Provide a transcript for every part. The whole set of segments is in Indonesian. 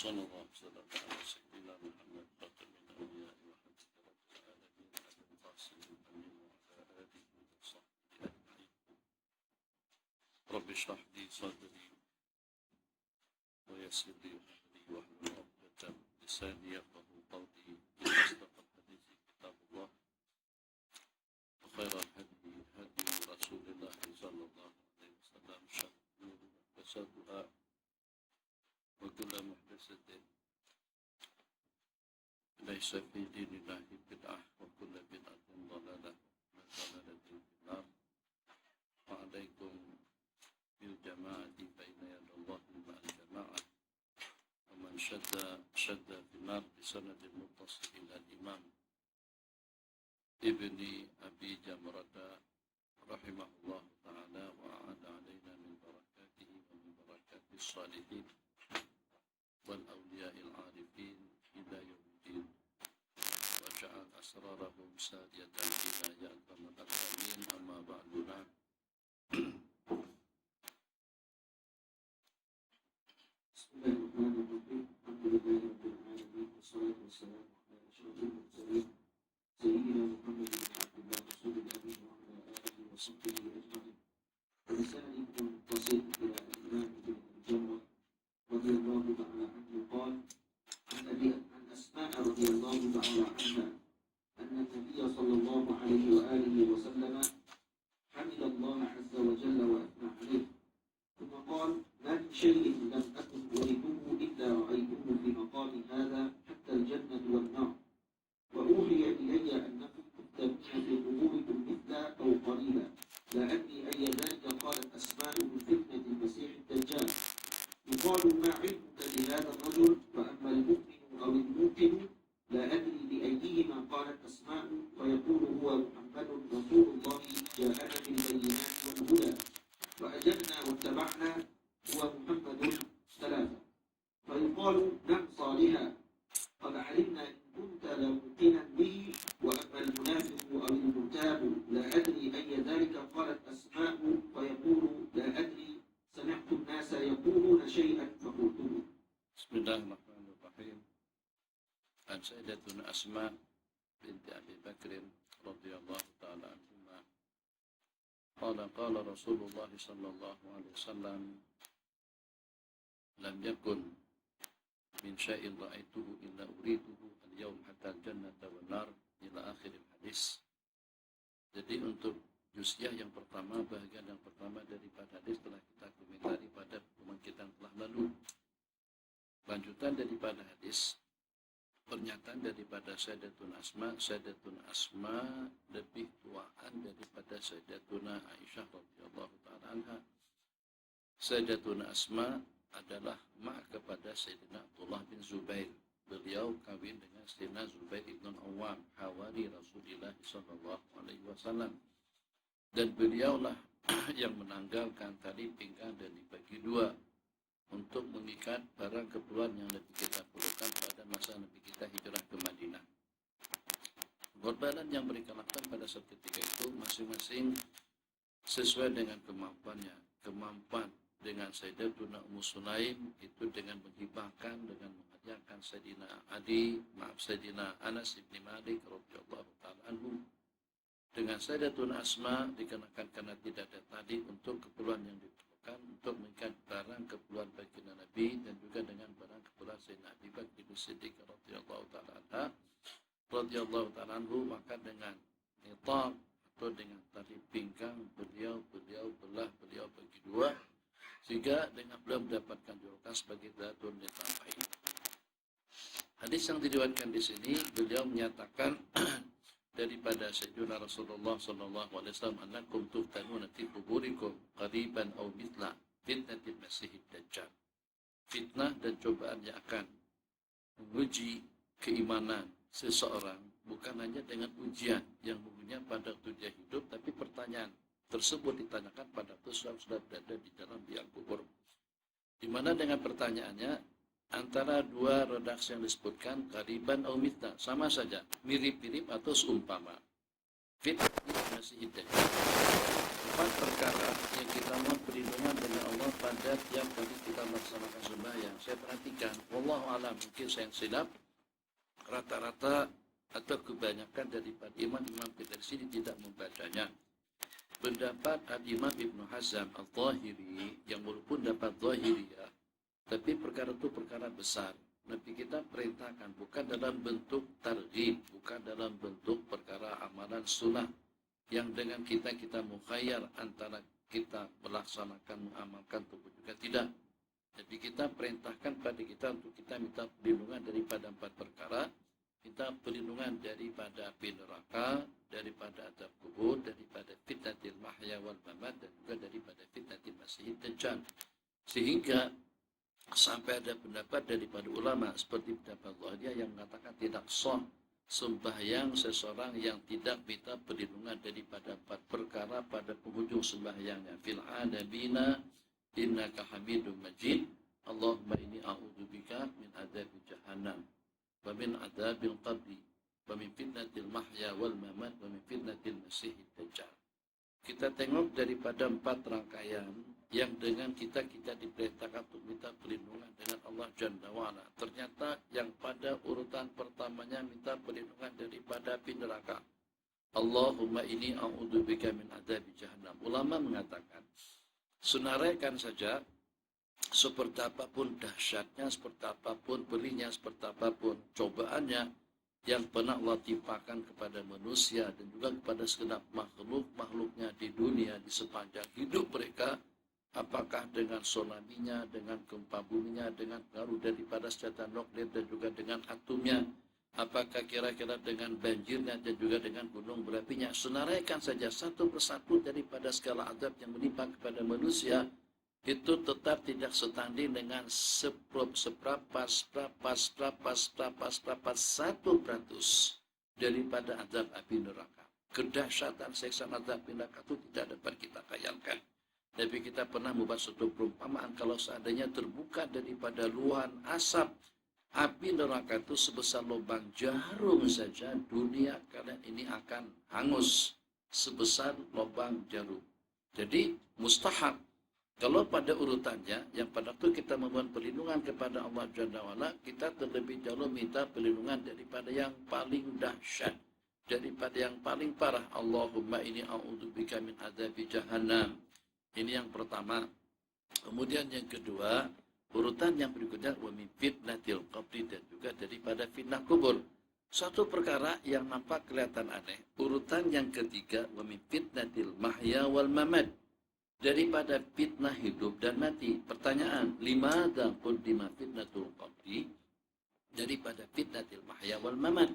وصلى الله وسلم على سيدنا محمد خاتم الأنبياء وحجة رب العالمين أبي القاسم الأمين وعلى آله وصحبه أجمعين. رب اشرح لي صدري ويسر لي أمري واحلل عقدة من لساني يفقهوا قولي. إن أصدق الحديث كتاب الله وخير الهدي هدي رسول الله صلى الله عليه وسلم شر الأمور محدثاتها وكل محدثة ليس في دين الله بدعة وكل بدعة ضلالة وكل ضلالة في النار. وعليكم بالجماعة بين يد الله مع الجماعة ومن شد في النار بسند المتصل إلى الإمام ابن أبي جمرة رحمه الله تعالى وأعاد علينا من بركاته ومن بركات الصالحين والأولياء العارفين إلى يوم الدين وجعل أسرارهم سارية إلى يأتم الأكرمين. أما بعد. بسم الله الرحمن الرحيم. الحمد لله رب العالمين والصلاة والسلام على أشرف المرسلين سيدنا محمد بن عبد الله رسول الأمين وعلى آله وصحبه أجمعين. ورسالة تصل إلى الإمام ابن الجمرة رضي الله تعالى عنه قال عن أسماء رضي الله تعالى عنها أن النبي صلى الله عليه وآله وسلم حمد الله عز وجل وأثنى عليه ثم قال ما من شيء لم أكن أريده إلا رأيته في مقام هذا حتى الجنة والنار وأوحي إلي أنكم تفتنون في قبوركم مثلا أو قليلا لا أدري أي ذلك قالت أسماء من فتنة المسيح الدجال. يقال ما علمك بهذا الرجل فأما المؤمن أو الموقن لا أدري بأيهما قالت أسماء ويقول هو محمد رسول الله جاءنا بالبينات والهدى فأجبنا واتبعنا هو محمد ثلاثة. فيقال نعم صالحا قد علمنا إن كنت لموقنا به. وأما المنافق أو المرتاب لا أدري أي ذلك قالت أسماء ويقول لا أدري سمعت الناس يقولون شيئا فقلته. بسم الله الرحمن الرحيم. عن سيدتنا أسماء بنت أبي بكر رضي الله تعالى عنهما قال رسول الله صلى الله عليه وسلم لم يكن من شيء رأيته إلا أريده اليوم حتى الجنة والنار ila akhir hadis. Jadi untuk juz'iyah yang pertama, bahagian yang pertama daripada hadis telah kita komentari pada pertemuan kita yang telah lalu. Lanjutan daripada hadis, pernyataan daripada Sayyidatuna Asma lebih tuaan daripada Sayyidatuna Aisyah radhiyallahu ta'ala anha. Sayyidatuna Asma adalah mak kepada Sayyidina Abdullah bin Zubair. Beliau kawin dengan Sayyidina Zubair ibn Awam, hawari Rasulullah SAW. Dan beliaulah yang menanggalkan tali pinggang dan dibagi dua untuk mengikat barang keperluan yang Nabi kita perlukan pada masa Nabi kita hijrah ke Madinah. Pengorbanan yang mereka lakukan pada saat ketika itu masing-masing sesuai dengan kemampuannya. Kemampuan dengan Sayyidatuna Ummu Sulaim itu dengan menghibahkan, dengan menghadiahkan Sayyidina Anas bin Malik radhiyallahu ta'ala anhu. Dengan Sayyidatuna Asma dikenakan karena tidak ada tali untuk keperluan yang diperlukan untuk mengikat barang keperluan baginda Nabi, dan juga dengan barang keperluan Sayyidina Abi Bakar bin Siddiq radhiyallahu ta'ala anhu, maka dengan nitab atau dengan tali pinggang beliau belah, beliau bagi dua, sehingga dengan beliau mendapatkan julukan sebagai Dzatun Nitabain. Hadis yang diriwayatkan di sini, beliau menyatakan daripada Sayyidina Rasulullah sallallahu alaihi wasallam, annakum tuftanuna fi quburikum qariban aw mithla fitnatil masihid dajjal. Fitnah dan cobaan yang akan menguji keimanan seseorang bukan hanya dengan ujian yang umumnya pada waktu dia hidup, tapi pertanyaan tersebut ditanyakan pada seseorang sudah berada di dalam liang kubur, di mana dengan pertanyaannya antara dua redaksi yang disebutkan qariban au mithla, sama saja, mirip-mirip atau seumpama. Fitnah masih dajjal. 4 perkara yang kita mohon perlindungan dari Allah pada tiap kali kita melaksanakan sembahyang. Saya perhatikan, wallahu a'lam, mungkin saya yang silap, rata-rata atau kebanyakan daripada imam-imam kita di sini tidak membacanya. Pendapat Al-Imam Ibn Hazm Al-Zahiri, yang walaupun dapat Zahiriyah, tapi perkara itu perkara besar. Nabi kita perintahkan bukan dalam bentuk targhib, bukan dalam bentuk perkara amalan sunnah yang dengan kita mukhayyar antara kita melaksanakan, mengamalkan ataupun juga tidak. Jadi kita perintahkan pada kita untuk kita minta perlindungan daripada 4 perkara. Minta perlindungan daripada api neraka, daripada azab kubur, daripada fitnatil mahya wal mamat, dan juga daripada fitnatil masih dajjal. Sehingga sampai ada pendapat daripada ulama seperti pendapat Zahiriyah yang mengatakan tidak sah sembahyang seseorang yang tidak minta perlindungan daripada 4 perkara pada penghujung sembahyangnya. Fil adabina innaka hamidum majid, Allahumma inni a'udzubika min adzabi jahannam wa min adzabil qabri wa min fitnatil mahya wal mamat wa min fitnatil masihid dajjal. Kita tengok daripada 4 rangkaian yang dengan kita diperintahkan untuk minta perlindungan dengan Allah Jalla wa'ala. Ternyata yang pada urutan pertamanya minta perlindungan daripada api neraka. Allahumma inni a'udzubika min adzabi jahannam. Ulama mengatakan, senaraikan saja seperti apapun dahsyatnya, seperti apapun berinya, seperti apapun cobaannya yang pernah Allah timpakan kepada manusia dan juga kepada segenap makhluknya di dunia di sepanjang hidup mereka, apakah dengan tsunami-nya, dengan gempa buminya, dengan pengaruh daripada senjata nuklir dan juga dengan atomnya, apakah kira-kira dengan banjirnya dan juga dengan gunung berapinya, senaraikan saja satu persatu daripada segala azab yang menimpa kepada manusia, itu tetap tidak setanding dengan seprapat 1% daripada azab api neraka. Kedahsyatan siksa azab api neraka itu tidak dapat kita khayalkan. Tapi kita pernah membuat suatu perumpamaan, kalau seandainya terbuka daripada luahan asap api neraka itu sebesar lubang jarum saja, dunia kalian ini akan hangus sebesar lubang jarum. Jadi mustahab kalau pada urutannya yang pada itu kita memohon perlindungan kepada Allah Jalla wa'ala, kita terlebih dahulu minta perlindungan daripada yang paling dahsyat, daripada yang paling parah. Allahumma inni a'udzubika min adzabi jahannam. Ini yang pertama. Kemudian yang kedua, urutan yang berikutnya wa min fitnatil qabri, dan juga daripada fitnah kubur. Satu perkara yang nampak kelihatan aneh. Urutan yang ketiga wa min fitnatil mahya wal mamat, daripada fitnah hidup dan mati. Pertanyaan, limadza qaddima fitnatul qabri, daripada fitnatil mahya wal mamat.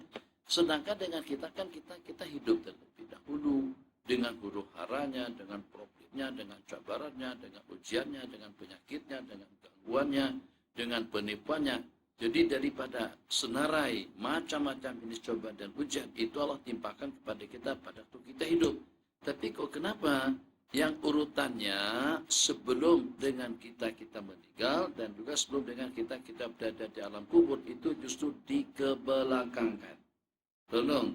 Sedangkan dengan kita kan kita hidup terlebih dahulu dengan huru haranya, dengan problemnya, dengan cabarannya, dengan ujiannya, dengan penyakitnya, dengan gangguannya, dengan penipuannya. Jadi daripada senarai macam-macam jenis cobaan dan ujian itu Allah timpakan kepada kita pada waktu kita hidup. Tapi kok kenapa yang urutannya sebelum dengan kita meninggal dan juga sebelum dengan kita berada di alam kubur itu justru dikebelakangkan? Tolong,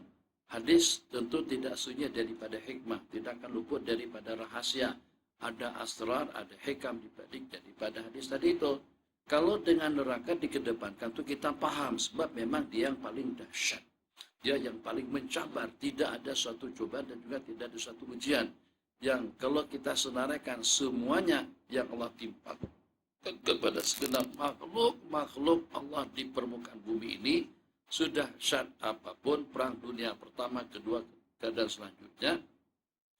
hadis tentu tidak sunyi daripada hikmah, tidak akan luput daripada rahasia. Ada asrar, ada hikam dibalik daripada hadis tadi itu. Kalau dengan neraka dikedepankan itu kita paham, sebab memang dia yang paling dahsyat, dia yang paling mencabar. Tidak ada suatu cobaan dan juga tidak ada suatu ujian yang kalau kita senaraikan semuanya yang Allah timpakan kepada segenap makhluk Allah di permukaan bumi ini, sudah dahsyat apapun perang dunia pertama, kedua, dan selanjutnya,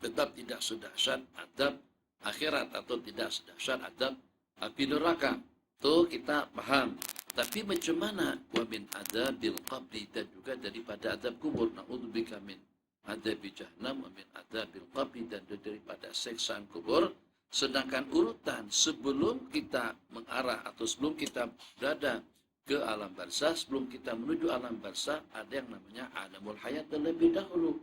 tetap tidak sedahsyat azab akhirat atau tidak sedahsyat azab api neraka. Itu kita paham. Tapi macam mana wa min adzabil qabri, dan juga daripada azab kubur, na'udzubika min adzabi jahannam wa min adzabil qabri, dan daripada siksaan kubur. Sedangkan urutan sebelum kita mengarah atau sebelum kita berada ke alam barzah, sebelum kita menuju alam barzah, ada yang namanya alamul hayat terlebih dahulu.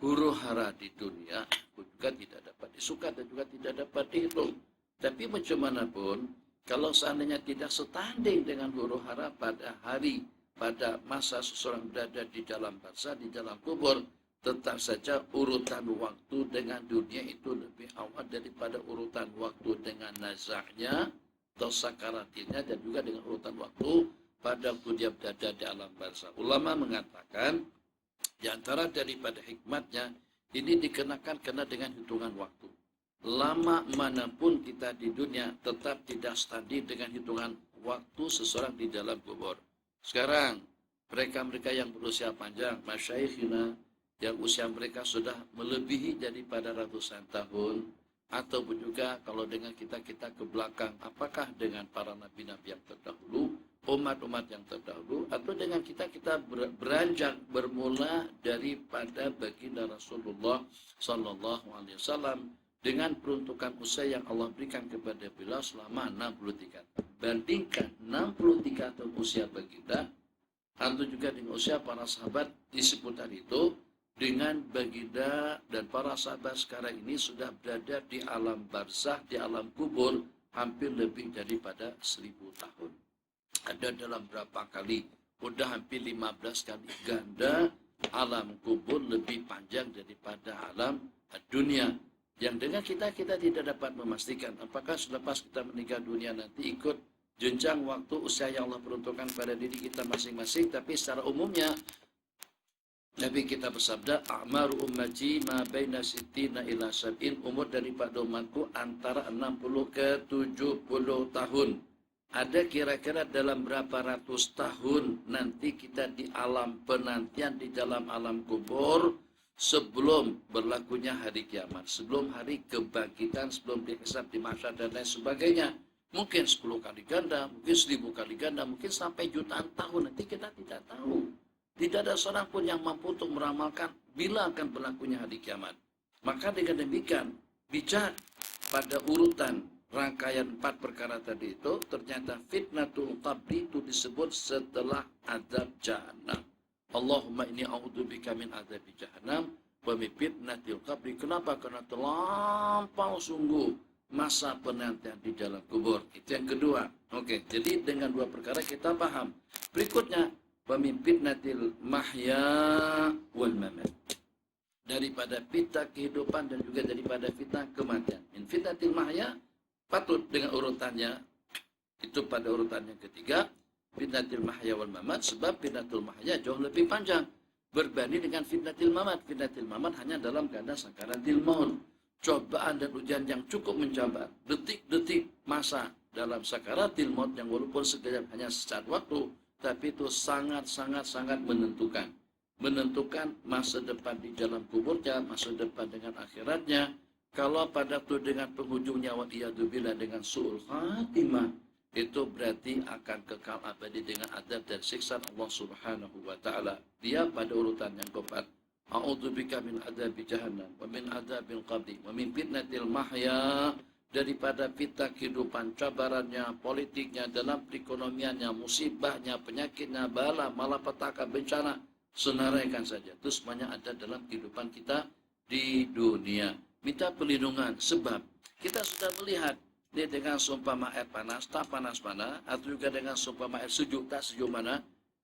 Huru hara di dunia juga tidak dapat disuka dan juga tidak dapat dihitung. Tapi macam mana pun, kalau seandainya tidak setanding dengan huru hara pada masa seseorang berada di dalam barzah, di dalam kubur, tetap saja urutan waktu dengan dunia itu lebih awal daripada urutan waktu dengan nazaknya atau sakaratilnya, dan juga dengan urutan waktu pada waktu dia berada di alam barzakh. Ulama mengatakan di antara daripada hikmatnya ini dikenakan kena dengan hitungan waktu. Lama manapun kita di dunia tetap tidak standi dengan hitungan waktu seseorang di dalam kubur. Sekarang mereka-mereka yang berusia panjang, masyayikhina, yang usia mereka sudah melebihi daripada ratusan tahun, ataupun juga kalau dengan kita ke belakang, apakah dengan para nabi-nabi yang terdahulu, umat-umat yang terdahulu, atau dengan kita beranjak bermula daripada baginda Rasulullah Sallallahu Alaihi Wasallam dengan peruntukan usia yang Allah berikan kepada beliau selama 63 tahun. Bandingkan 63 tahun usia baginda atau juga dengan usia para sahabat di seputar itu, dengan baginda dan para sahabat sekarang ini sudah berada di alam barzakh, di alam kubur hampir lebih daripada 1000 tahun. Ada dalam berapa kali? Udah hampir 15 kali ganda alam kubur lebih panjang daripada alam dunia. Yang dengan kita tidak dapat memastikan apakah selepas kita meninggal dunia nanti ikut jenjang waktu usia yang Allah peruntukkan pada diri kita masing-masing. Tapi secara umumnya Nabi kita bersabda, a'maru ummati ma baina sittina ila sab'in, umur daripada umatku antara 60 ke 70 tahun. Ada kira-kira dalam berapa ratus tahun nanti kita di alam penantian, di dalam alam kubur, sebelum berlakunya hari kiamat, sebelum hari kebangkitan, sebelum dihisab di mahsyar dan lain sebagainya. Mungkin 10 kali ganda, mungkin 1000 kali ganda, mungkin sampai jutaan tahun, nanti kita tidak tahu. Tidak ada seorang pun yang mampu untuk meramalkan bila akan berlakunya hari kiamat. Maka dengan demikian, bicara pada urutan rangkaian 4 perkara tadi itu, ternyata fitnatul qabri itu disebut setelah azab jahannam. Allahumma inni a'udzubika min azab jahannam wa min fitnatil qabri. Kenapa? Karena terlampau sungguh masa penantian di dalam kubur. Itu yang kedua. Oke, jadi dengan 2 perkara kita paham. Berikutnya, pemimpin natil mahya wal mamat, daripada fitnah kehidupan dan juga daripada fitnah kematian. Min fitnatil mahya patut dengan urutannya itu pada urutan yang ketiga, fitnatil mahya wal mamat, sebab fitnatul mahya jauh lebih panjang berbanding dengan fitnatil mamat. Fitnatil mamat hanya dalam keadaan sakaratil maut, cobaan dan ujian yang cukup mencabar, detik-detik masa dalam sakaratil maut yang walaupun sekejap hanya sesaat waktu, tapi itu sangat menentukan masa depan di dalam kuburnya, masa depan dengan akhiratnya. Kalau pada itu dengan penghujungnya wa'iyadzubillah dengan su'ul khatimah, itu berarti akan kekal abadi dengan adab dan siksa Allah Subhanahu wa taala. Dia pada urutan yang keempat, a'udzubika min adzabi jahannam wa min adzabil qabri wa min fitnatil mahya, daripada fitnah kehidupan, cabarannya, politiknya, dalam perekonomiannya, musibahnya, penyakitnya, bala, malapetaka, bencana, senaraikan saja. Itu semuanya ada dalam kehidupan kita di dunia. Minta perlindungan, sebab kita sudah melihat dia dengan seumpama air panas, tak panas mana, atau juga dengan seumpama air sejuk, tak sejuk mana.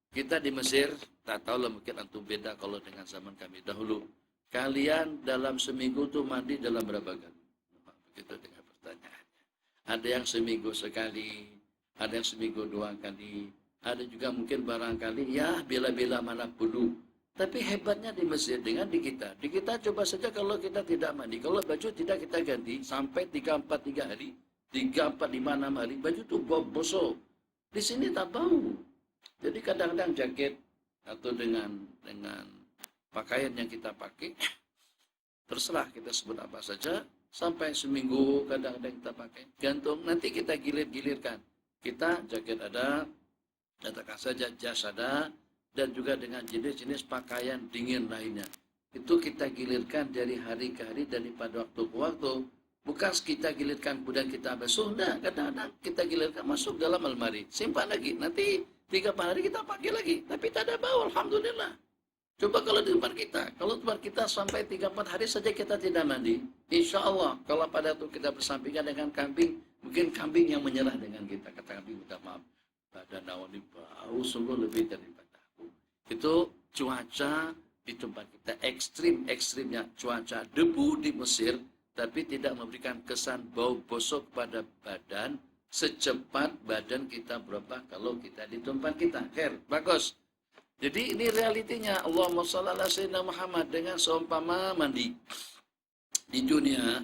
Kita di Mesir, tak tahu lah mungkin antum beda kalau dengan zaman kami dahulu. Kalian dalam seminggu tuh mandi dalam berapa kali? Begitu dengan pertanyaannya. Ada yang seminggu sekali, ada yang seminggu 2 kali, ada juga mungkin barangkali ya bila-bila mana perlu. Tapi hebatnya di Mesir dengan di kita coba saja kalau kita tidak mandi, kalau baju tidak kita ganti sampai 3-4 hari, 3-4-5-6 hari, baju itu bosok. Di sini tak bau. Jadi kadang-kadang jaket atau dengan pakaian yang kita pakai, terserah kita sebut apa saja, sampai seminggu kadang-kadang kita pakai. Gantung, nanti kita gilir-gilirkan. Kita jaket ada, katakan saja jas ada, dan juga dengan jenis-jenis pakaian dingin lainnya. Itu kita gilirkan dari hari ke hari, daripada waktu ke waktu. Bukan kita gilirkan kemudian kita basuh, enggak. Kadang-kadang kita gilirkan masuk dalam almari, simpan lagi. Nanti 3 hari kita pakai lagi, tapi tak ada bau, alhamdulillah. Coba kalau di tempat kita sampai 3-4 hari saja kita tidak mandi, insya Allah kalau pada itu kita bersampingan dengan kambing, mungkin kambing yang menyerah dengan kita. Kata kambing, minta maaf, badan awal ini bau sungguh lebih daripada aku. Itu cuaca di tempat kita. Ekstrimnya cuaca debu di Mesir, tapi tidak memberikan kesan bau busuk pada badan secepat badan kita berubah kalau kita di tempat kita. Bagus. Jadi ini realitinya. Allahumma shalli ala sayyidina Muhammad. Dengan seumpama mandi di dunia,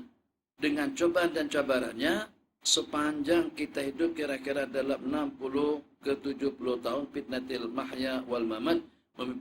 dengan cobaan dan cabarannya, sepanjang kita hidup kira-kira dalam 60 ke 70 tahun, fitnatil mahya wal mamat,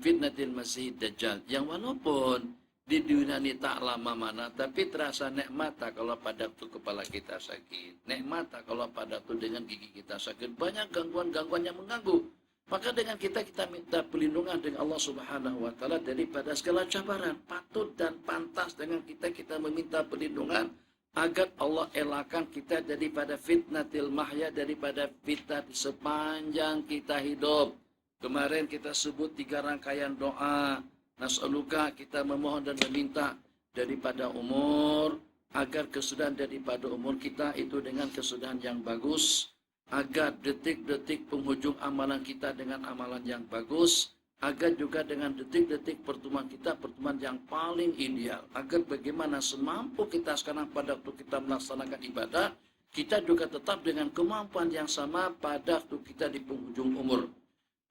fitnatil masih dajjal. Yang walaupun di dunia ini tak lama mana, tapi terasa nikmat tak kalau pada waktu kepala kita sakit, nikmat tak kalau pada waktu dengan gigi kita sakit, banyak gangguan-gangguan yang mengganggu. Maka dengan kita minta perlindungan dengan Allah Subhanahu wa taala daripada segala cabaran. Patut dan pantas dengan kita meminta perlindungan agar Allah elakkan kita daripada fitnatil mahya, daripada fitnah di sepanjang kita hidup. Kemarin kita sebut 3 rangkaian doa. Nas'aluka, kita memohon dan meminta daripada umur, agar kesudahan daripada umur kita itu dengan kesudahan yang bagus, agar detik-detik penghujung amalan kita dengan amalan yang bagus, agar juga dengan detik-detik pertemuan kita pertemuan yang paling ideal, agar bagaimana semampu kita sekarang pada waktu kita melaksanakan ibadah, kita juga tetap dengan kemampuan yang sama pada waktu kita di penghujung umur.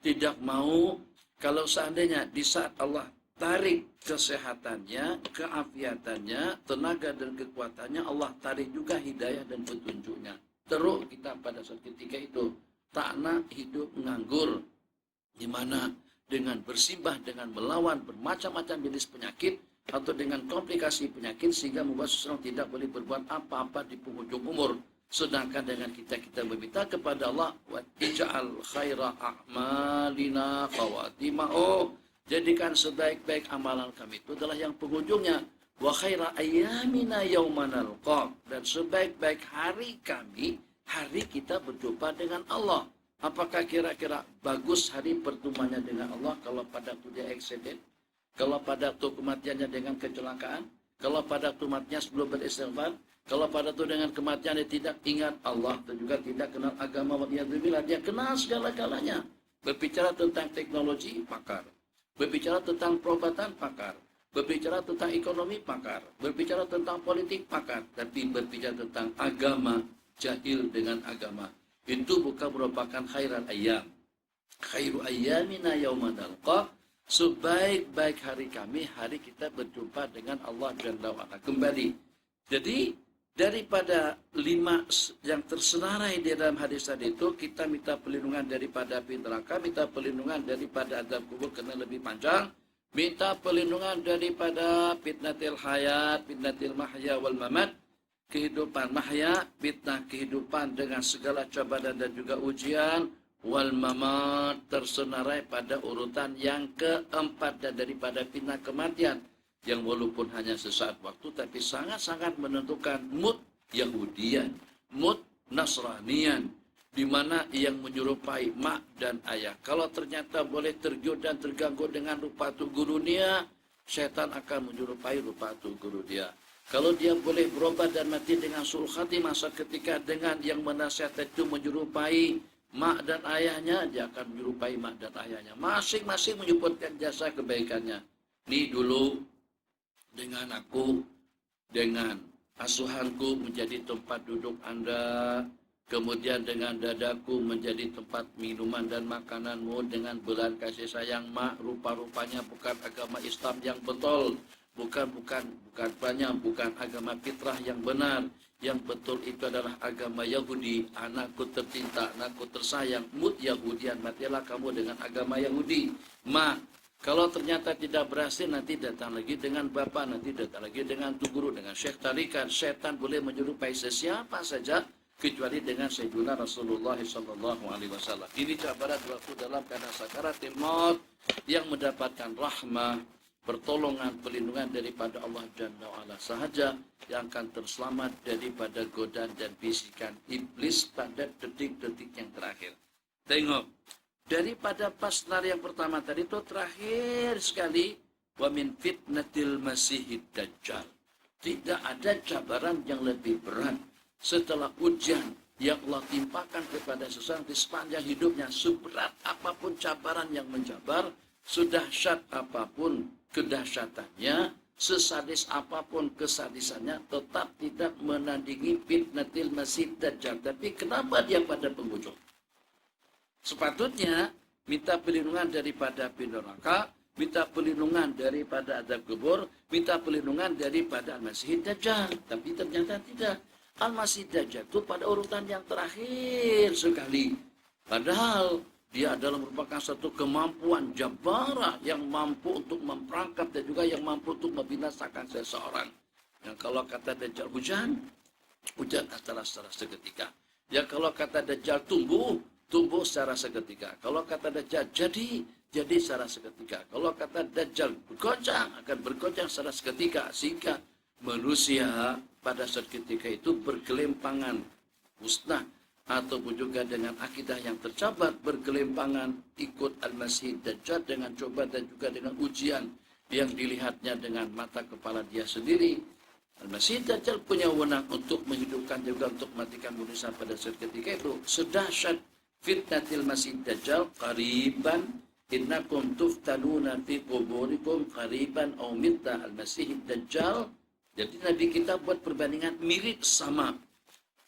Tidak mau kalau seandainya di saat Allah tarik kesehatannya, keafiatannya, tenaga dan kekuatannya, Allah tarik juga hidayah dan petunjuknya. Terus kita pada saat ketika itu tak nak hidup nganggur, di mana dengan bersimbah, dengan melawan bermacam-macam jenis penyakit atau dengan komplikasi penyakit sehingga membuat seseorang tidak boleh berbuat apa-apa di penghujung umur. Sedangkan dengan kita meminta kepada Allah, wa ij'al khaira a'malina khawatimahu, jadikan sebaik-baik amalan kami itu adalah yang penghujungnya. Wa khaira ayyamina yaumanal qam, dan sebaik-baik hari kami, hari kita berjumpa dengan Allah. Apakah kira-kira bagus hari pertemuannya dengan Allah kalau pada waktu dia accident, kalau pada waktu kematiannya dengan kecelakaan, kalau pada waktu matinya sebelum beristighfar, kalau pada waktu dengan kematian dia tidak ingat Allah dan juga tidak kenal agama, dia kenal segala-galanya. Berbicara tentang teknologi, pakar. Berbicara tentang perobatan, pakar. Berbicara tentang ekonomi, pakar. Berbicara tentang politik, pakar. Tapi berbicara tentang agama, jahil dengan agama. Itu bukan merupakan khairal ayyam. Khairu ayyamina yauman nalqa. Sebaik-baik hari kami, hari kita berjumpa dengan Allah Jalla wa'ala. Kembali. Jadi, daripada 5 yang tersenarai di dalam hadis tadi itu, kita minta perlindungan daripada api neraka, minta perlindungan daripada azab kubur kena lebih panjang, minta perlindungan daripada fitnatil hayat, fitnatil mahya wal mamat, kehidupan mahya, fitnah kehidupan dengan segala cobaan dan juga ujian, wal mamat tersenarai pada urutan yang keempat dan daripada fitnah kematian, yang walaupun hanya sesaat waktu tapi sangat-sangat menentukan mood Yahudian, mood Nasranian, di mana yang menyerupai mak dan ayah. Kalau ternyata boleh tergiur dan terganggu dengan rupa tu guru dia, setan akan menyerupai rupa tu guru dia. Kalau dia boleh berubah dan mati dengan suul khatimah ketika dengan yang menasihat itu menyerupai mak dan ayahnya, dia akan menyerupai mak dan ayahnya. Masing-masing menyebutkan jasa kebaikannya. Ini dulu dengan aku, dengan asuhanku menjadi tempat duduk Anda, kemudian dengan dadaku menjadi tempat minuman dan makananmu, dengan belan kasih sayang mak, rupa-rupanya bukan agama Islam yang betul, bukan banyak, bukan agama fitrah yang benar. Yang betul itu adalah agama Yahudi. Anakku tercinta, anakku tersayang, mut Yahudian, matilah kamu dengan agama Yahudi. Mak, kalau ternyata tidak berhasil, nanti datang lagi dengan bapak, nanti datang lagi dengan tu guru, dengan syekh tarikat. Setan boleh menyerupai sesiapa saja, kecuali dengan Sayyidina Rasulullah SAW. Ini cabaran waktu dalam keadaan sakaratil maut, yang mendapatkan rahmah, pertolongan, perlindungan daripada Allah Jalla wa'ala sahaja, yang akan terselamat daripada godaan dan bisikan iblis pada detik-detik yang terakhir. Tengok. Daripada pasnar yang pertama tadi itu terakhir sekali, wa min fitnatil masihid dajjal. Tidak ada cabaran yang lebih berat setelah ujian yang Allah timpakan kepada seseorang di sepanjang hidupnya. Seberat apapun cabaran yang menjabar, sedahsyat apapun kedahsyatannya, sesadis apapun kesadisannya, tetap tidak menandingi fitnatil masih dajjal. Tapi kenapa dia pada penghujung? Sepatutnya minta perlindungan daripada api neraka, minta perlindungan daripada azab kubur, minta perlindungan daripada Al-Masih Dajjal. Tapi ternyata tidak. Al-Masih Dajjal itu pada urutan yang terakhir sekali. Padahal dia adalah merupakan satu kemampuan jabara yang mampu untuk memperangkap dan juga yang mampu untuk membinasakan seseorang. Yang kalau kata Dajjal hujan adalah secara seketika. Ya kalau kata Dajjal tumbuh secara seketika. Kalau kata Dajjal jadi secara seketika. Kalau kata Dajjal bergoncang, akan bergoncang secara seketika. Sehingga manusia pada saat ketika itu bergelimpangan musnah ataupun juga dengan akidah yang tercabar, bergelimpangan ikut Al-Masih Dajjal dengan coba dan juga dengan ujian yang dilihatnya dengan mata kepala dia sendiri. Al-Masih Dajjal punya wewenang untuk menghidupkan juga untuk mematikan manusia pada saat ketika itu. Sedahsyat fitnatil Masih Dajjal qariban innakum tuftanuna fi quburikum qariban aw mitta Al-Masih Dajjal. Jadi Nabi kita buat perbandingan mirip sama.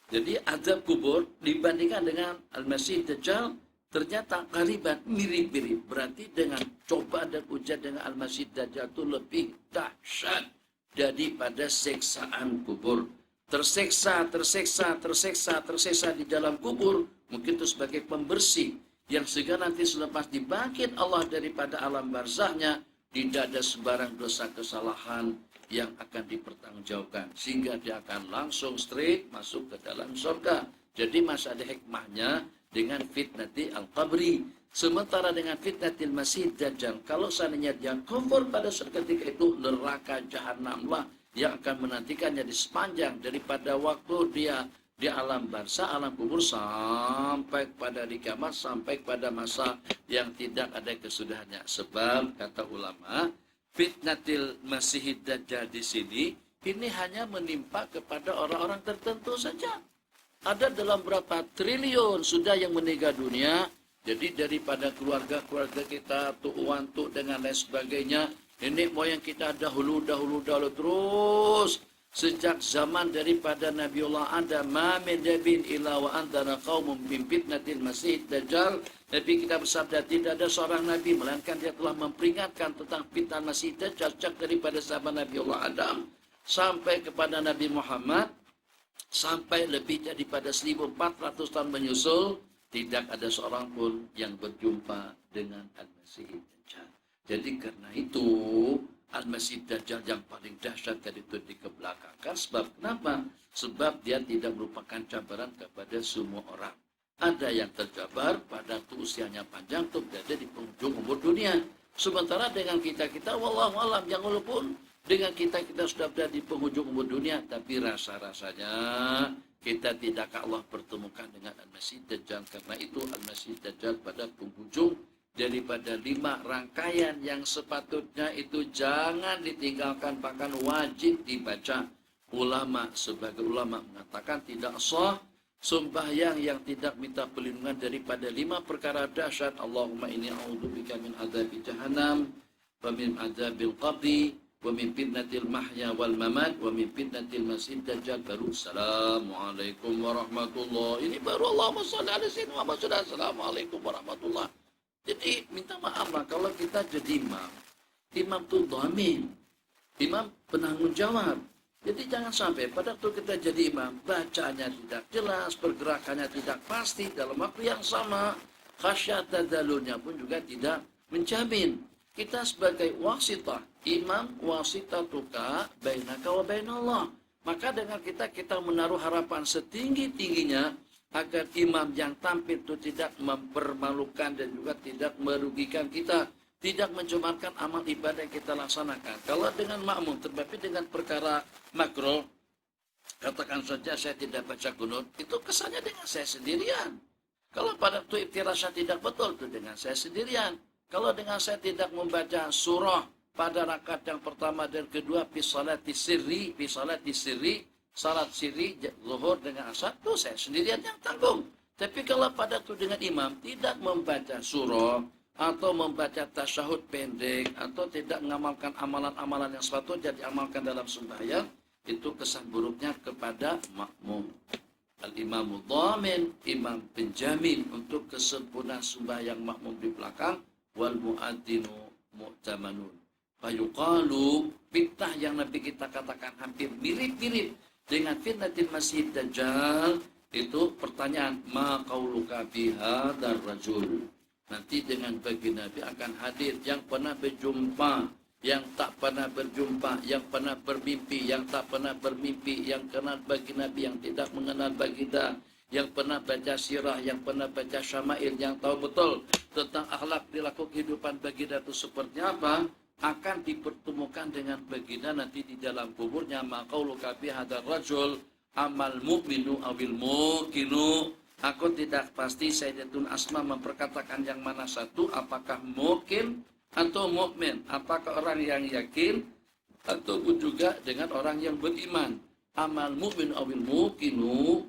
Jadi azab kubur dibandingkan dengan Al-Masih Dajjal ternyata qariban mirip-mirip. Berarti dengan coba dan ujian dengan Al-Masih Dajjal itu lebih dahsyat daripada siksaan kubur. Terseksa di dalam kubur mungkin itu sebagai pembersih yang sehingga nanti selepas dibangkit Allah daripada alam barzahnya tidak ada sebarang dosa kesalahan yang akan dipertanggungjawabkan sehingga dia akan langsung straight masuk ke dalam surga. Jadi masih ada hikmahnya dengan fitnati al-qabri. Sementara dengan fitnatil Masih Dajjal, kalau seandainya dia kufur pada saat ketika itu, neraka jahanamlah yang akan menantikannya di sepanjang daripada waktu dia di alam barzah, alam kubur sampai pada hari kiamat, sampai pada masa yang tidak ada kesudahannya. Sebab kata ulama, fitnatil Masih Dajjal di sini ini hanya menimpa kepada orang-orang tertentu saja. Ada dalam berapa triliun sudah yang meninggal dunia. Jadi daripada keluarga-keluarga kita, tuan tuk dengan lain sebagainya, nenek moyang kita dahulu terus sejak zaman daripada Nabiullah Adam, ma min nabiyyin illa wa antana qaumun min fitnatil Masih Dajjal. Nabi kita bersabda, tidak ada seorang nabi melainkan dia telah memperingatkan tentang fitnah Masih Dajjal sejak daripada zaman Nabiullah Adam sampai kepada Nabi Muhammad, sampai lebih daripada 1400 tahun menyusul, tidak ada seorang pun yang berjumpa dengan Al-Masih Dajjal. Jadi karena itu Al-Masih Dajjal yang paling dahsyat tadi itu dikebelakangkan. Sebab kenapa? Sebab dia tidak merupakan cabaran kepada semua orang. Ada yang terjabar pada usianya panjang untuk berada di penghujung umur dunia. Sementara dengan kita wallahu alam, yang walaupun dengan kita sudah berada di penghujung umur dunia, tapi rasa-rasanya kita tidak Allah pertemukan dengan Al-Masih Dajjal. Karena itu Al-Masih Dajjal pada penghujung daripada 5 rangkaian yang sepatutnya itu jangan ditinggalkan, bahkan wajib dibaca. Ulama sebagai ulama mengatakan tidak sah sembahyang yang tidak minta perlindungan daripada 5 perkara dahsyat. Allahumma inni a'udzubika min adzabi jahannam wa min adzabil qabri wa min fitnatil mahya wal mamat wa min fitnatil masih dajjal. Baru assalamualaikum warahmatullahi. Ini baru Allahumma shalli ala sayyidina Muhammad. Assalamualaikum warahmatullahi. Jadi minta maaf lah kalau kita jadi imam. Imam itu dhamin, imam penanggung jawab. Jadi jangan sampai pada waktu kita jadi imam, bacaannya tidak jelas, pergerakannya tidak pasti dalam waktu yang sama, khasyat tadallulnya pun juga tidak menjamin. Kita sebagai wasitah, imam wasitatuka bainaka wa bainallah. Maka dengan kita menaruh harapan setinggi-tingginya agar imam yang tampil itu tidak mempermalukan dan juga tidak merugikan kita, tidak mencemarkan amal ibadah yang kita laksanakan. Kalau dengan makmum, tetapi dengan perkara makro, katakan saja saya tidak baca kunut, itu kesannya dengan saya sendirian. Kalau pada waktu iftirasya tidak betul, itu dengan saya sendirian. Kalau dengan saya tidak membaca surah pada rakaat yang pertama dan kedua, fi salati sirri, salat sirri, zuhur dengan asar, itu saya sendirian yang tanggung. Tapi kalau pada waktu dengan imam tidak membaca surah, atau membaca tasyahud pendek, atau tidak mengamalkan amalan-amalan yang sepatutnya diamalkan dalam sembahyang, itu kesan buruknya kepada makmum. Al-imamu dhamin, imam penjamin untuk kesempurnaan sembahyang makmum di belakang, wal muadzinu mu'tamanun. Fayuqalu, fitnah yang Nabi kita katakan hampir mirip-mirip dengan fitnatil masih dajjal, itu pertanyaan, ma qauluka bihadzal rajul. Nanti dengan bagi Nabi akan hadir yang pernah berjumpa, yang tak pernah berjumpa, yang pernah bermimpi, yang tak pernah bermimpi, yang kenal bagi Nabi, yang tidak mengenal baginda, yang pernah baca sirah, yang pernah baca syama'il, yang tahu betul tentang akhlak perilaku kehidupan baginda itu seperti apa, akan dipertemukan dengan baginda nanti di dalam kuburnya. Maqauluka bihadzal rajul amal mu'minu awil muqinu. Aku tidak pasti Sayyidatun Asma memperkatakan yang mana satu, apakah muqin atau mukmin, apakah orang yang yakin ataupun juga dengan orang yang beriman. Amal mu'min awil muqinu,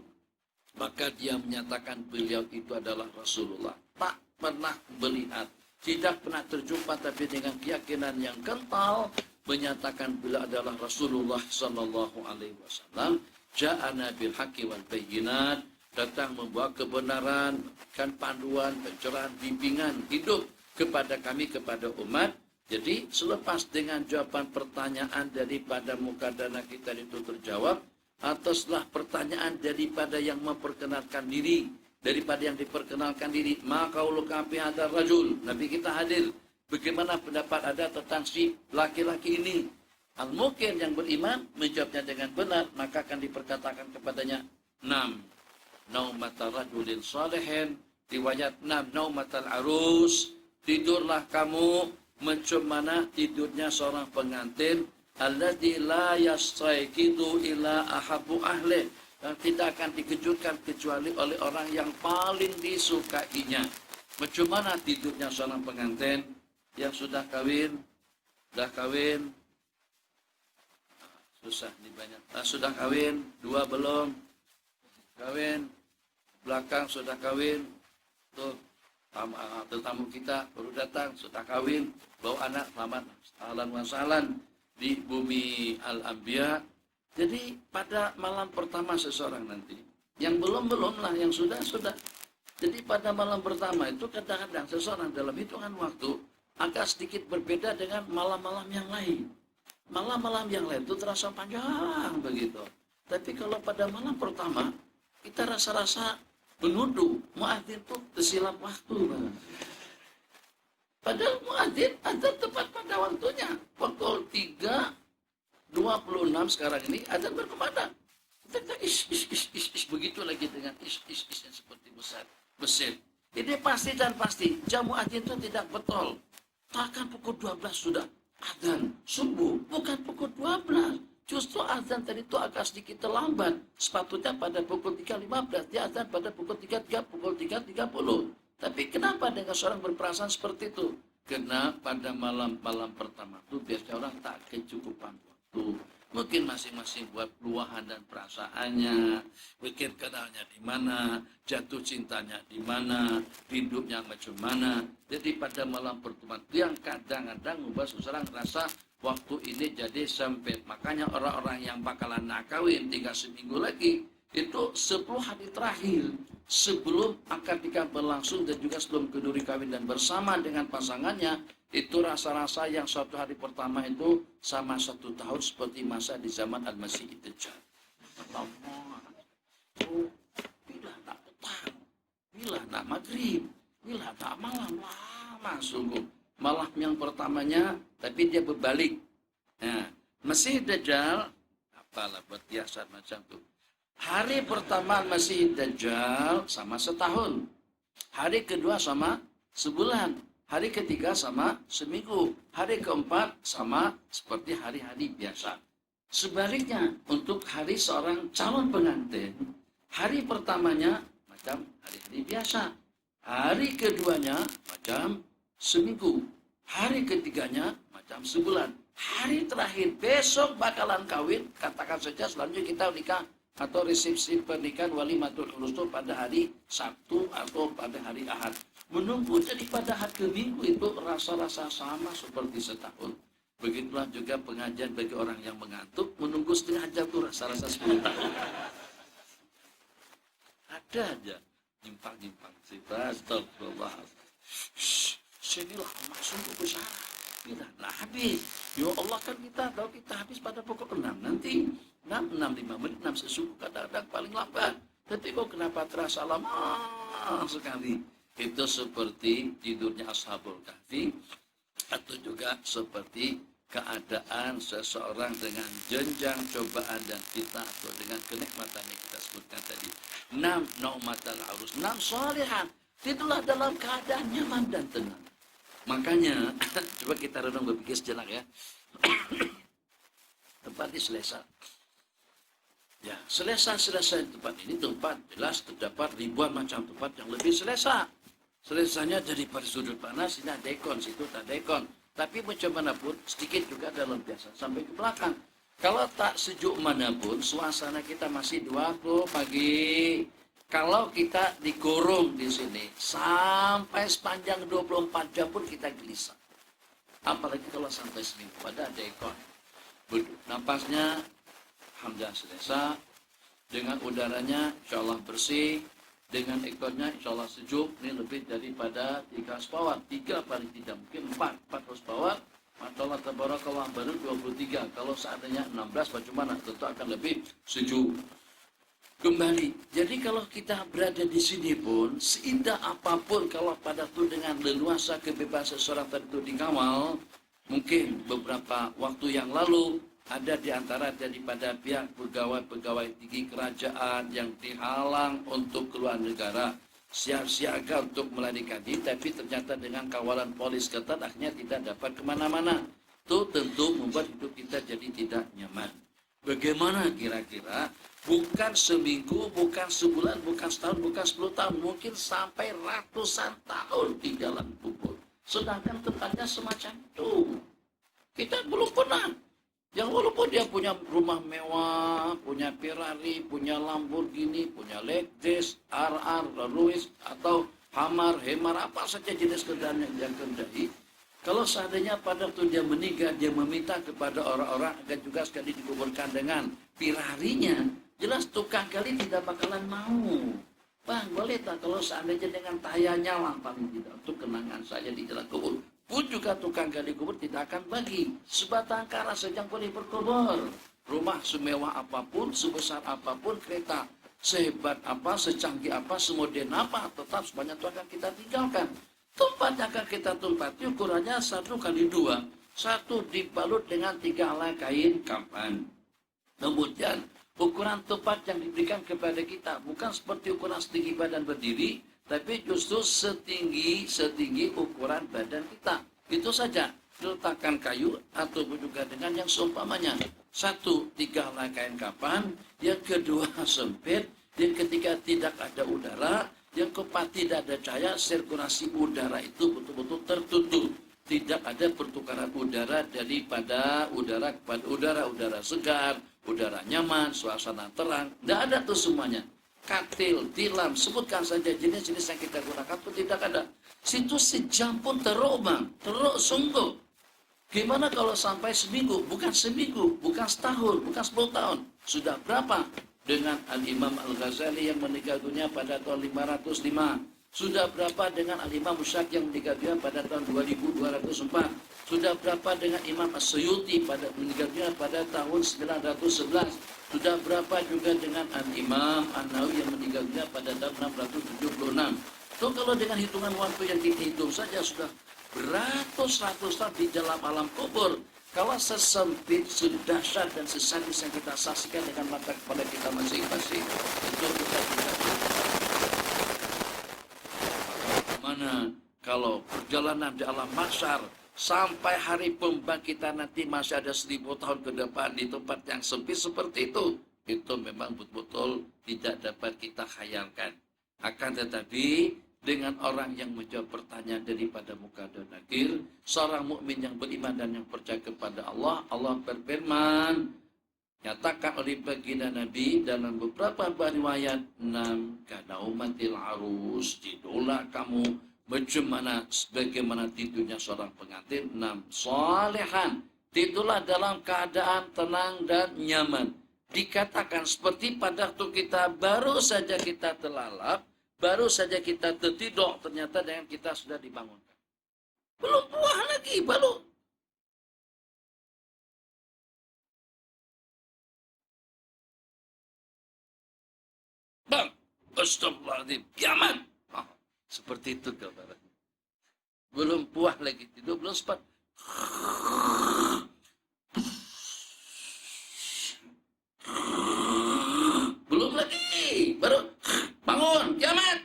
maka dia menyatakan beliau itu adalah Rasulullah. Tak pernah melihat, tidak pernah terjumpa, tapi dengan keyakinan yang kental menyatakan beliau adalah Rasulullah sallallahu alaihi wasallam. Ja'ana bil haqqi wal bayyinat, datang membawa kebenaran, kan panduan, pencerahan, bimbingan hidup kepada kami, kepada umat. Jadi selepas dengan jawaban pertanyaan daripada mukadana kita itu terjawab, atau setelah pertanyaan daripada yang memperkenalkan diri, daripada yang diperkenalkan diri, maka qauluka fi hadzal rajul, Nabi kita hadir. Bagaimana pendapat Anda tentang si laki-laki ini? Al-Muqin yang beriman menjawabnya dengan benar, maka akan diperkatakan kepadanya, nam naumatal rajulin salihin, riwayat nam naumatal arus, tidurlah kamu macam mana tidurnya seorang pengantin, alladzi la yastayqidu ila ahabbu ahli, yang tidak akan dikejutkan kecuali oleh orang yang paling disukainya. Macam mana tidurnya seorang pengantin yang sudah kawin, susah nih banyak. Sudah kawin, dua belum kawin, belakang sudah kawin, tuh tetamu kita baru datang, sudah kawin, bawa anak, selamat, ahlan wa sahlan di bumi Al-Anbiya. Jadi pada malam pertama seseorang nanti, yang belum lah, yang sudah. Jadi pada malam pertama itu kadang-kadang seseorang dalam hitungan waktu agak sedikit berbeda dengan malam-malam yang lain. Malam-malam yang lain itu terasa panjang begitu. Tapi kalau pada malam pertama, kita rasa-rasa menuduh muadzin itu tersilap waktu. Padahal muadzin ada tepat pada waktunya. Pukul 3.26 sekarang ini azan berkumandang. Kita is begitu lagi dengan is yang seperti mesin. Ini pasti dan pasti jam muadzin itu tidak betul. Takkan pukul 12 sudah azan subuh, bukan pukul 12. Justru azan tadi itu agak sedikit terlambat. Sepatutnya pada pukul 3.15, dia azan pada pukul 3.30, pukul 3.30. Tapi kenapa dengan seorang berperasaan seperti itu? Karena pada malam-malam pertama itu biasanya orang tak kecukupan waktu. Mungkin masing-masing buat luahan dan perasaannya, mungkin kenalnya di mana, jatuh cintanya di mana, hidupnya macam mana. Jadi pada malam pertemuan yang kadang-kadang membuat seseorang rasa waktu ini jadi sempit. Makanya orang-orang yang bakalan nak kawin tinggal seminggu lagi, itu 10 hari terakhir sebelum akad nikah berlangsung dan juga sebelum keduri kawin dan bersama dengan pasangannya, itu rasa-rasa yang 1 hari pertama itu sama 1 tahun seperti masa di zaman Al-Masih Dajjal. Bila nak petang, bila nak maghrib, bila nak malam, lama sungguh. Malam yang pertamanya, tapi dia berbalik. Nah, Masih Dajjal, apalah buat biasa macam itu. Hari pertama Masih Dajjal sama setahun. Hari kedua sama sebulan. Hari ketiga sama seminggu. Hari keempat sama seperti hari-hari biasa. Sebaliknya, untuk hari seorang calon pengantin, hari pertamanya macam hari-hari biasa. Hari keduanya macam seminggu. Hari ketiganya macam sebulan. Hari terakhir besok bakalan kawin, katakan saja selanjutnya kita nikah atau resepsi pernikahan walimatul urus pada hari Sabtu atau pada hari Ahad. Menunggu daripada hari ke minggu itu rasa-rasa sama seperti setahun. Begitulah juga pengajian bagi orang yang mengantuk, menunggu setengah jam itu rasa-rasa 10 tahun. Ada aja nyimpang-nyimpang cerita. Astagfirullah. Sinilah masuk ke sana. Nah habis. Ya Allah kan kita tahu kita habis pada pokok 6. Nanti 6, 5 menit, 6 sesuku kadang-kadang paling lambat. Tapi kok kenapa terasa lama sekali? Itu seperti tidurnya Ashabul Kahfi, atau juga seperti keadaan seseorang dengan jenjang cobaan dan fitnah atau dengan kenikmatan yang kita sebutkan tadi. 6 naumatal arus, 6 solehan, tidurlah dalam keadaan nyaman dan tenang. Makanya coba kita renung berpikir sejenak ya. Tempat di Selesa. Ya, selesa-selesa tempat ini tempat jelas terdapat ribuan macam tempat yang lebih selesa. Selesanya daripada sudut panas, ini ada dekon, situ tak dekon. Tapi macam manapun, sedikit juga dalam biasa sampai ke belakang. Kalau tak sejuk manapun, suasana kita masih 20 pagi. Kalau kita digorong di sini, sampai sepanjang 24 jam pun kita gelisah. Apalagi kalau sampai seminggu, pada dekon. Napasnya, alhamdulillah selesa. Dengan udaranya, insya Allah bersih. Dengan ekornya insya Allah sejuk. Ini lebih daripada 3 horsepower. 3 paling tidak, mungkin 4 horsepower. Masya Allah tabarakallah baru 23. Kalau seandainya 16 bagaimana? Tentu akan lebih sejuk. Kembali. Jadi kalau kita berada di sini pun, seindah apapun kalau pada itu dengan leluasa kebebasan seorang tertentu dikawal, mungkin beberapa waktu yang lalu ada di antara daripada pihak pegawai-pegawai tinggi kerajaan yang dihalang untuk keluar negara, siaga untuk melarikan diri, tapi ternyata dengan kawalan polis ketat akhirnya tidak dapat kemana-mana. Itu tentu membuat hidup kita jadi tidak nyaman. Bagaimana kira-kira? Bukan seminggu, bukan sebulan, bukan setahun, bukan 10 tahun, mungkin sampai ratusan tahun di dalam kubur. Sedangkan tempatnya semacam itu. Kita belum pernah. Yang walaupun dia punya rumah mewah, punya Ferrari, punya Lamborghini, punya Lexus, RR, Ruiz, atau Hammer, Hemar, apa saja jenis kendaraan yang kendai. Kalau seandainya pada waktu dia meninggal, dia meminta kepada orang-orang agar juga sekali dikuburkan dengan Ferrarinya, jelas tukang gali tidak bakalan mau. Bang, boleh tak kalau seandainya dengan cahaya nyala paling tidak untuk kenangan saya di jalan kubur. Pun juga tukang gali kubur tidak akan bagi sebatang kara sejang boleh berkubur. Rumah semewah apapun, sebesar apapun, kereta sehebat apa, secanggih apa, semodern apa, tetap sebanyak itu akan kita tinggalkan. Tempat yang akan kita tempati ukurannya 1x2. 1 dibalut dengan 3 helai kain kafan. Kemudian ukuran tempat yang diberikan kepada kita bukan seperti ukuran setinggi badan berdiri, tapi justru setinggi ukuran badan kita. Itu saja. Diletakkan kayu atau juga dengan yang seumpamanya. 1, 3 helai kain kafan. Yang kedua sempit. Yang ketiga tidak ada udara. Yang keempat tidak ada cahaya. Sirkulasi udara itu betul-betul tertutup. Tidak ada pertukaran udara daripada udara kepada udara. Udara segar, udara nyaman, suasana terang. Tidak ada tuh semuanya. Katil, tilam, sebutkan saja jenis-jenis yang kita gunakan pun tidak ada. Situ sejam pun teruk bang, teruk sungguh. Gimana kalau sampai seminggu, bukan seminggu, bukan setahun, bukan 10 tahun. Sudah berapa? Dengan Al-Imam Al-Ghazali yang meninggal dunia pada tahun 505. Sudah berapa dengan Al-Imam Musyaq yang meninggal dunia pada tahun 2204. Sudah berapa dengan Imam As-Suyuti pada meninggal dunia pada tahun 911. Sudah berapa juga dengan Al-Imam An-Nawawi yang meninggal dunia pada tahun 676. So, kalau dengan hitungan waktu yang kita hitung saja sudah beratus-ratus tahun di dalam alam kubur. Kalau sesempit, sedahsyat dan sesadis yang kita saksikan dengan mata kepala kita masing-masing, itu kita tidak mana kalau perjalanan di alam mahsyar sampai hari pembangkitan nanti masih ada 1000 tahun ke depan di tempat yang sempit seperti itu memang betul-betul tidak dapat kita khayalkan. Akan tetapi dengan orang yang menjawab pertanyaan daripada muka dan nakir, seorang mukmin yang beriman dan yang percaya kepada Allah, Allah berfirman, nyatakan oleh baginda Nabi dalam beberapa riwayat, nam kanaumatil arus, tidurlah kamu Bagaimana tidurnya seorang pengantin? 6. Solehan. Tidurlah dalam keadaan tenang dan nyaman. Dikatakan seperti pada waktu kita baru saja kita terlalap, baru saja kita tertidur, ternyata dengan kita sudah dibangunkan. Belum puas lagi, baru. Bang, astagfirullahaladzim, kiamat. Seperti itu gambarannya. Belum puas lagi, tidur belum sempat. Belum lagi, baru bangun, kiamat.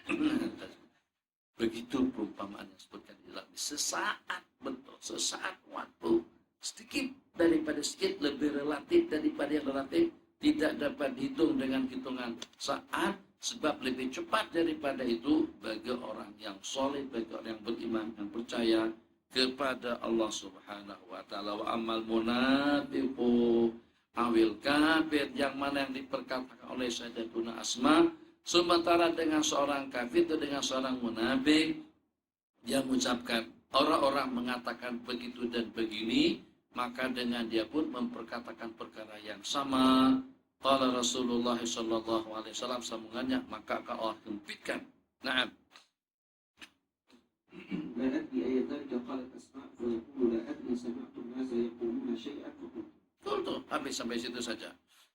Begitu perumpamaan yang disebutkan di dalam sesaat, betul, sesaat waktu. Sedikit daripada sedikit, lebih relatif daripada yang relatif. Tidak dapat dihitung dengan hitungan saat, sebab lebih cepat daripada itu bagi orang yang soleh, bagi orang yang beriman, yang percaya kepada Allah Subhanahu wa ta'ala. Wa amal munafiqu awil kafir, yang mana yang diperkatakan oleh Sayyidatuna Asma, sementara dengan seorang kafir atau dengan seorang munafik yang mengucapkan, orang-orang mengatakan begitu dan begini, maka dengan dia pun memperkatakan perkara yang sama. Qala Rasulullah sallallahu alaihi wasallam, sambungannya, maka Allah hempitkan. Naam. لا أدري أي ذلك قالت أسماء فيقول لا أدري سمعت الناس يقولون شيئا فقلت. Betul, habis sampai situ saja.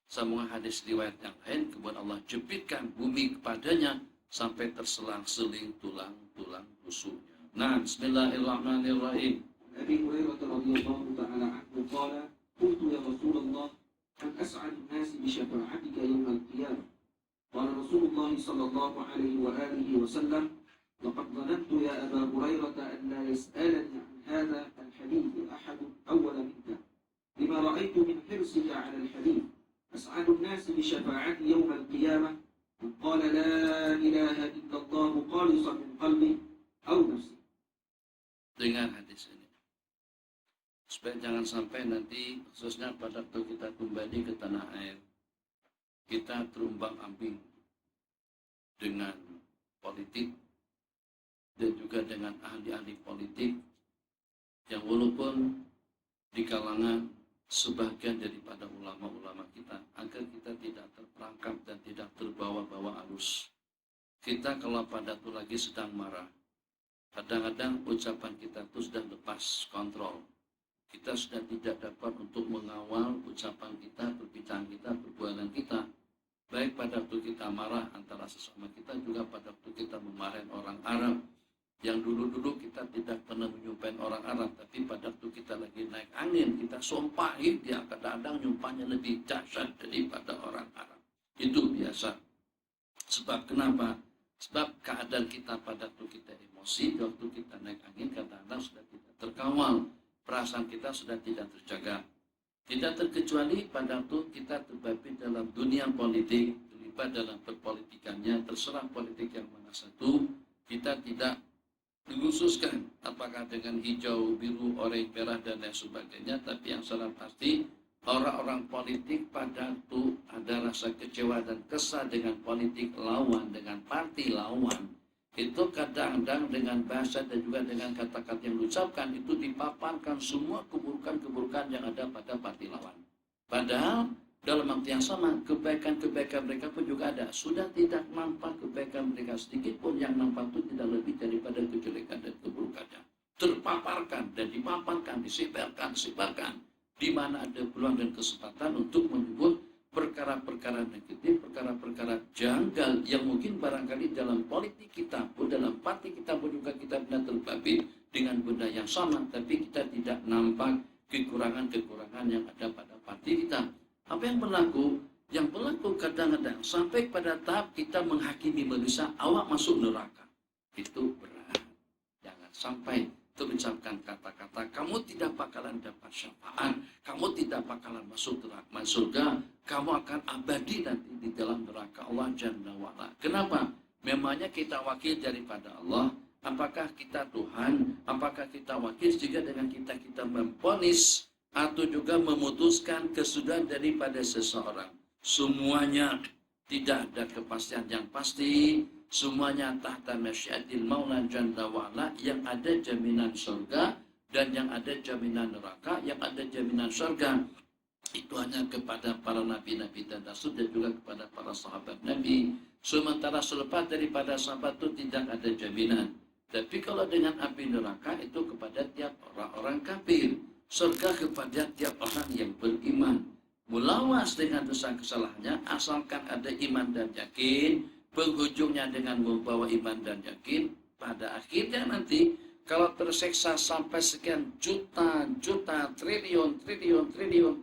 Sambungan hadis riwayat yang lain, kemudian Allah jepitkan bumi kepadanya sampai terselang-seling tulang-tulang rusuknya. Nah, bismillahirrahmanirrahim. أبي هريرة رضي الله تعالى عنه قال قلت يا رسول الله أن أسعد الناس بشفاعتك يوم القيامة. قال رسول الله صلى الله عليه وآله وسلم لقد ظننت يا أبا هريرة أن لا يسألني عن هذا الحديث أحد أول منك لما رأيت من حرصك على الحديث. أسعد الناس بشفاعتي يوم القيامة من قال لا إله إلا الله خالصا من قلبي أو نفسي. Dengan hadis ini, supaya jangan sampai nanti khususnya pada waktu kita kembali ke tanah air, kita terumbang-ambing dengan politik dan juga dengan ahli-ahli politik yang walaupun di kalangan sebagian daripada ulama-ulama kita, agar kita tidak terperangkap dan tidak terbawa-bawa arus. Kita kalau pada itu lagi sedang marah, kadang-kadang ucapan kita itu sudah lepas kontrol. Kita sudah tidak dapat untuk mengawal ucapan kita, perbicaraan kita, perbuatan kita. Baik pada waktu kita marah antara sesama kita, juga pada waktu kita memarahin orang Arab. Yang dulu-dulu kita tidak pernah menyumpahin orang Arab, tapi pada waktu kita lagi naik angin, kita sumpahin dia, kadang-kadang nyumpahnya lebih dahsyat daripada orang Arab. Itu biasa. Sebab kenapa? Sebab keadaan kita pada waktu kita emosi, waktu kita naik angin, kadang-kadang sudah tidak terkawal. Perasaan kita sudah tidak terjaga. Tidak terkecuali pada waktu kita terbabi dalam dunia politik, terlibat dalam perpolitikannya, terserah politik yang mana satu, kita tidak dikhususkan apakah dengan hijau, biru, oranye, merah, dan lain sebagainya, tapi yang secara pasti orang-orang politik pada waktu ada rasa kecewa dan kesal dengan politik lawan, dengan parti lawan, itu kadang-kadang dengan bahasa dan juga dengan kata-kata yang diucapkan itu dipaparkan semua keburukan-keburukan yang ada pada parti lawan. Padahal dalam waktu yang sama kebaikan-kebaikan mereka pun juga ada. Sudah tidak nampak kebaikan mereka sedikit pun, yang nampak itu tidak lebih daripada kejelekan dan keburukannya. Terpaparkan dan dipaparkan, disebarkan, di mana ada peluang dan kesempatan untuk menyebut perkara-perkara negatif, perkara-perkara janggal yang mungkin barangkali dalam politik kita pun, dalam parti kita pun juga kita benar terbabi dengan benda yang sama, tapi kita tidak nampak kekurangan-kekurangan yang ada pada parti kita. Apa yang berlaku? Yang berlaku kadang-kadang sampai pada tahap kita menghakimi manusia, awak masuk neraka. Itu berat. Jangan sampai terucapkan kata-kata, kamu tidak bakalan dapat syafaat, kamu tidak bakalan masuk surga, kamu akan abadi nanti di dalam neraka Allah Jalla wa'ala. Kenapa? Memangnya kita wakil daripada Allah? Apakah kita Tuhan? Apakah kita wakil juga dengan kita memponis atau juga memutuskan kesudahan daripada seseorang? Semuanya tidak ada kepastian yang pasti. semuanya tahta masyiatil maula jalla wa'ala, yang ada jaminan surga dan yang ada jaminan neraka. Yang ada jaminan surga itu hanya kepada para nabi-nabi dan rasul dan juga kepada para sahabat Nabi. Sementara selepas daripada sahabat itu tidak ada jaminan. Tapi kalau dengan api neraka itu kepada tiap orang-orang kafir. Surga kepada tiap orang yang beriman. Mulawas dengan dosa kesalahannya asalkan ada iman dan yakin. Penghujungnya dengan membawa iman dan yakin. Pada akhirnya nanti kalau terseksa sampai sekian juta, triliun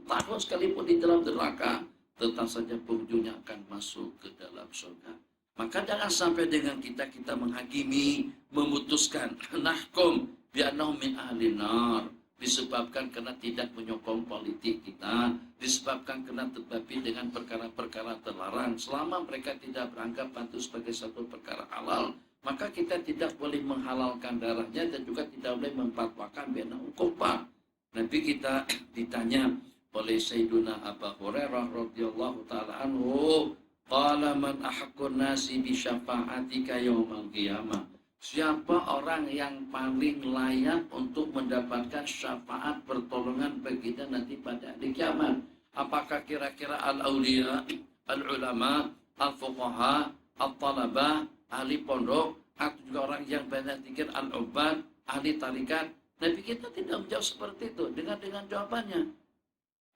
tahun sekalipun di dalam neraka, tetap saja penghujungnya akan masuk ke dalam surga. Maka jangan sampai dengan kita menghakimi, memutuskan nahkum bi'annahum min ahli nar, disebabkan karena tidak menyokong politik kita, disebabkan karena terbabi dengan perkara-perkara terlarang. Selama mereka tidak beranggap itu sebagai satu perkara halal, maka kita tidak boleh menghalalkan darahnya dan juga tidak boleh memfatwakan bi'annahum kufar. Nanti kita ditanya oleh Sayyiduna Abu Hurairah radhiyallahu taala anhu, qala man ahaqqun nasi bi syafa'atika yaumal qiyamah. Siapa orang yang paling layak untuk mendapatkan syafaat pertolongan baginya nanti pada hari kiamat? Apakah kira-kira al-auliya, al-ulama, al-fuqaha, al-talabah, ahli pondok, atau juga orang yang banyak zikir, al-ubad, ahli tarikat? Nabi kita tidak menjawab seperti itu dengan jawabannya.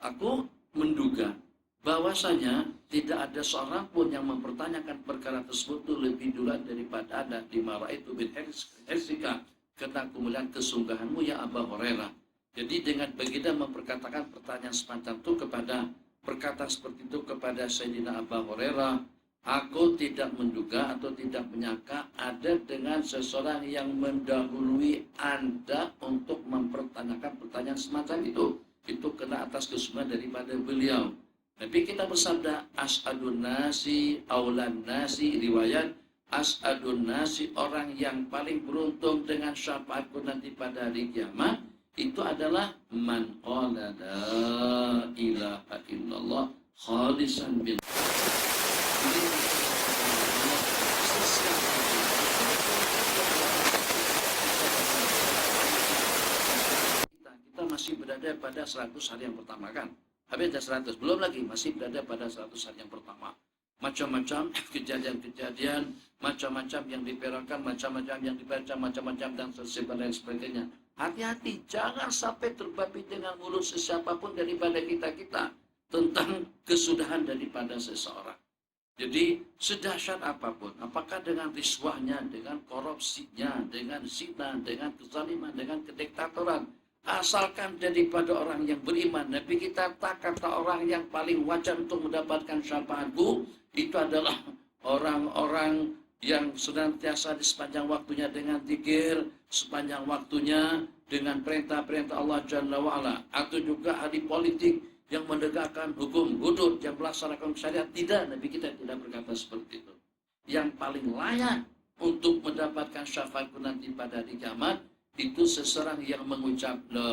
Aku menduga bahwasanya tidak ada seorang pun yang mempertanyakan perkara tersebut itu lebih dulu daripada ada di Maraitu bin Hersika, kata kemuliaan kesungguhanmu ya Abu Hurairah. Jadi dengan baginda memperkatakan pertanyaan semacam itu perkataan seperti itu kepada Sayyidina Abu Hurairah, aku tidak menduga atau tidak menyangka ada dengan seseorang yang mendahului Anda untuk mempertanyakan pertanyaan semacam itu. Itu kena atas kesungguhan daripada beliau. Nabi kita bersabda, as'adun nasi aulan nasi, riwayat as'adun nasi, orang yang paling beruntung dengan syafaatku nanti pada hari kiamat itu adalah man qala la ilaha illallah khalisan bil. Kita masih berada pada 100 hari yang pertama kan? Habis ada 100, belum lagi masih berada pada 100 hari yang pertama. Macam-macam kejadian-kejadian, macam-macam yang diperangkan, macam-macam yang dibaca, macam-macam dan sebagainya. Hati-hati, jangan sampai terbabi dengan mulut sesiapapun daripada kita tentang kesudahan daripada seseorang. Jadi sedahsyat apapun, apakah dengan riswahnya, dengan korupsinya, dengan zina, dengan kezaliman, dengan kediktatoran, asalkan daripada orang yang beriman. Nabi kita kata orang yang paling wajar untuk mendapatkan syafaatku itu adalah orang-orang yang senantiasa di sepanjang waktunya dengan zikir, sepanjang waktunya dengan perintah-perintah Allah Jalla wa'ala, atau juga ahli politik yang menegakkan hukum hudud, yang melaksanakan syariat. Tidak, Nabi kita tidak berkata seperti itu. Yang paling layak untuk mendapatkan syafaatku nanti pada hari kiamat itu seseorang yang mengucap la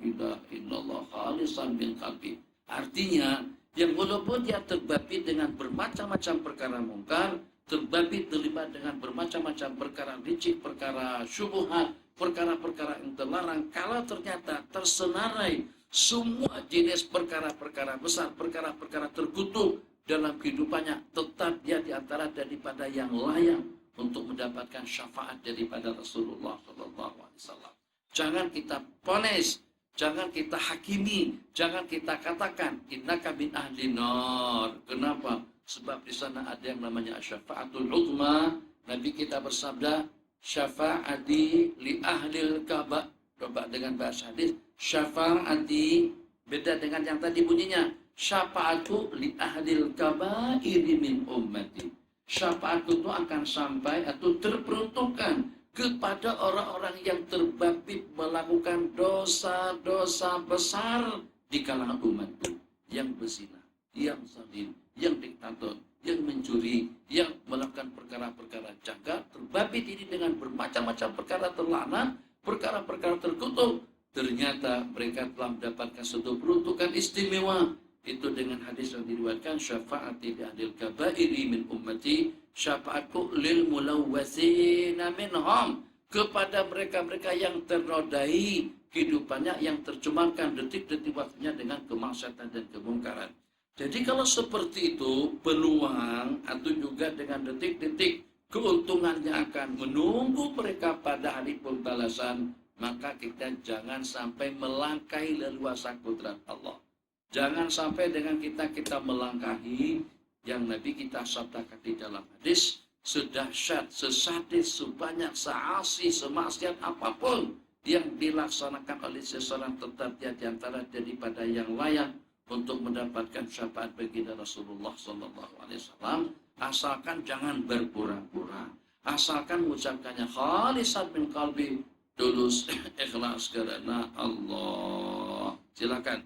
ilaha illallah khalisan min qalbi. Artinya, yang walaupun dia terbabi dengan bermacam-macam perkara mungkar, terbabi terlibat dengan bermacam-macam perkara licik, perkara syubhat, perkara-perkara yang terlarang, kalau ternyata tersenarai semua jenis perkara-perkara besar, perkara-perkara terkutuk dalam kehidupannya, tetap dia di antara daripada yang layak untuk mendapatkan syafaat daripada Rasulullah SAW. Jangan kita ponis, jangan kita hakimi, jangan kita katakan innaka min ahli nar. Kenapa? Sebab di sana ada yang namanya syafaatul uzma. Nabi kita bersabda, syafaati li ahlil Ka'bah. Coba dengan bahasa hadis, syafaati beda dengan yang tadi bunyinya, syafaatu li ahlil kabairi min ummati. Syafaatku itu akan sampai atau terperuntukkan kepada orang-orang yang terbabit melakukan dosa-dosa besar di kalangan umatku, yang berzina, yang zalim, yang diktator, yang mencuri, yang melakukan perkara-perkara jahat, terbabit ini dengan bermacam-macam perkara terlaknat, perkara-perkara terkutuk. Ternyata mereka telah mendapatkan satu peruntukan istimewa. Itu dengan hadis yang diriwayatkan, syafaati li ahlil kabairi min ummati, syafaatku lil mulawwatsina minhum, kepada mereka-mereka yang ternodai kehidupannya, yang tercemarkan detik-detik waktunya dengan kemaksiatan dan kemungkaran. Jadi kalau seperti itu, peluang atau juga dengan detik-detik keuntungannya akan menunggu mereka pada hari pembalasan, maka kita jangan sampai melangkahi leluasa kodrat Allah. Jangan sampai dengan kita melangkahi yang Nabi kita sabdakan di dalam hadis, sedahsyat, sesadis, sebanyak, seasi, semaksiat apapun yang dilaksanakan oleh seseorang, tetap dia diantara daripada yang layak untuk mendapatkan syafaat baginda Rasulullah SAW, asalkan jangan berpura-pura, asalkan mengucapkannya khalisan min qalbi, tulus, ikhlas karena Allah. Silakan.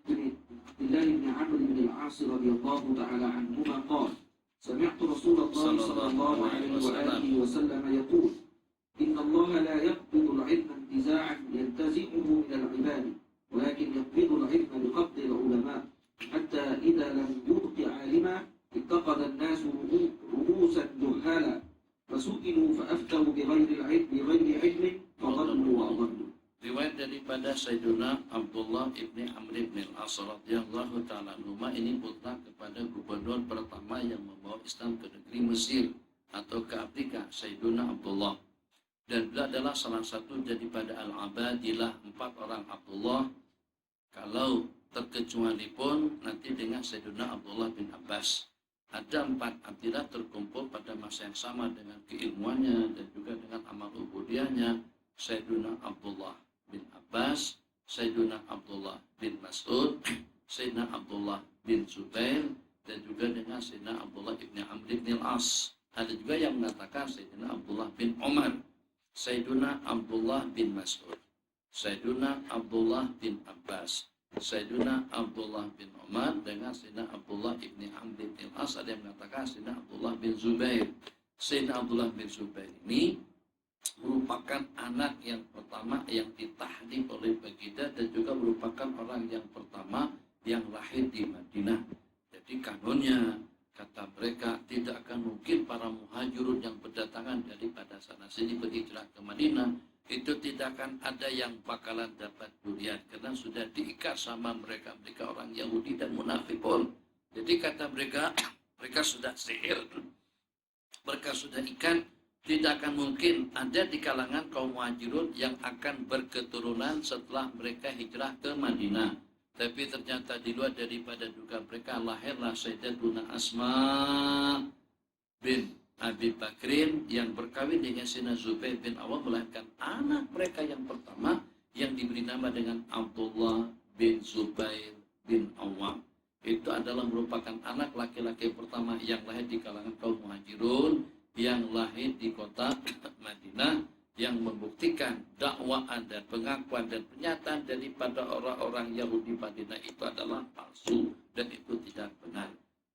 عبد الله بن عمرو بن العاص رضي الله تعالى عنهما قال: سمعت رسول الله صلى الله عليه وآله وسلم يقول: إن الله لا يقبض العلم انتزاعا ينتزعه من العباد، ولكن يقبض العلم بقبض العلماء، حتى إذا لم يبق عالما اتخذ الناس رؤوسا جهالا فسئلوا فأفتوا بغير علم فضلوا وأضلوا. Riwayat daripada Sayyiduna Abdullah ibni Amr ibn al-As radhiyallahu ta'ala anhuma, ini putra kepada gubernur pertama yang membawa Islam ke negeri Mesir atau ke Afrika, Sayyiduna Abdullah. Dan beliau adalah salah satu daripada al-abadilah, 4 orang Abdullah. Kalau terkecuali pun nanti dengan Sayyiduna Abdullah bin Abbas. Ada 4 abdilah terkumpul pada masa yang sama dengan keilmuannya dan juga dengan amal ubudiyahnya. Sayyiduna Abdullah bin Abbas, Sayyiduna Abdullah bin Mas'ud, Sayyidina Abdullah bin Zubair, dan juga dengan Sayyidina Abdullah ibn Amr ibn al-As. Ada juga yang mengatakan Sayyidina Abdullah bin Umar, Sayyiduna Abdullah bin Mas'ud, Sayyiduna Abdullah bin Abbas, Sayyiduna Abdullah bin Umar, dengan Sayyidina Abdullah ibn Amr ibn al-As. Ada yang mengatakan Sayyidina Abdullah bin Zubair. Sayyidina Abdullah bin Zubair ini merupakan anak yang pertama yang ditahdib oleh baginda dan juga merupakan orang yang pertama yang lahir di Madinah. Jadi kanonnya, kata mereka, tidak akan mungkin para muhajirun yang berdatangan daripada sana sini berhijrah ke Madinah itu tidak akan ada yang bakalan dapat durian, karena sudah diikat sama mereka orang Yahudi dan munafik pun. Jadi kata mereka, mereka sudah sihir, mereka sudah ikat. Tidak akan mungkin ada di kalangan kaum muhajirun yang akan berketurunan setelah mereka hijrah ke Madinah. Tapi ternyata di luar daripada duga mereka, lahirlah Sayyidatuna Asma bin Abi Bakrin yang berkawin dengan Sayyidina Zubair bin Awam, melahirkan anak mereka yang pertama yang diberi nama dengan Abdullah bin Zubair bin Awam. Itu adalah merupakan anak laki-laki pertama yang lahir di kalangan kaum muhajirun, yang lahir di kota Madinah, yang membuktikan dakwaan dan pengakuan dan pernyataan daripada orang-orang Yahudi Madinah itu adalah palsu dan itu tidak benar.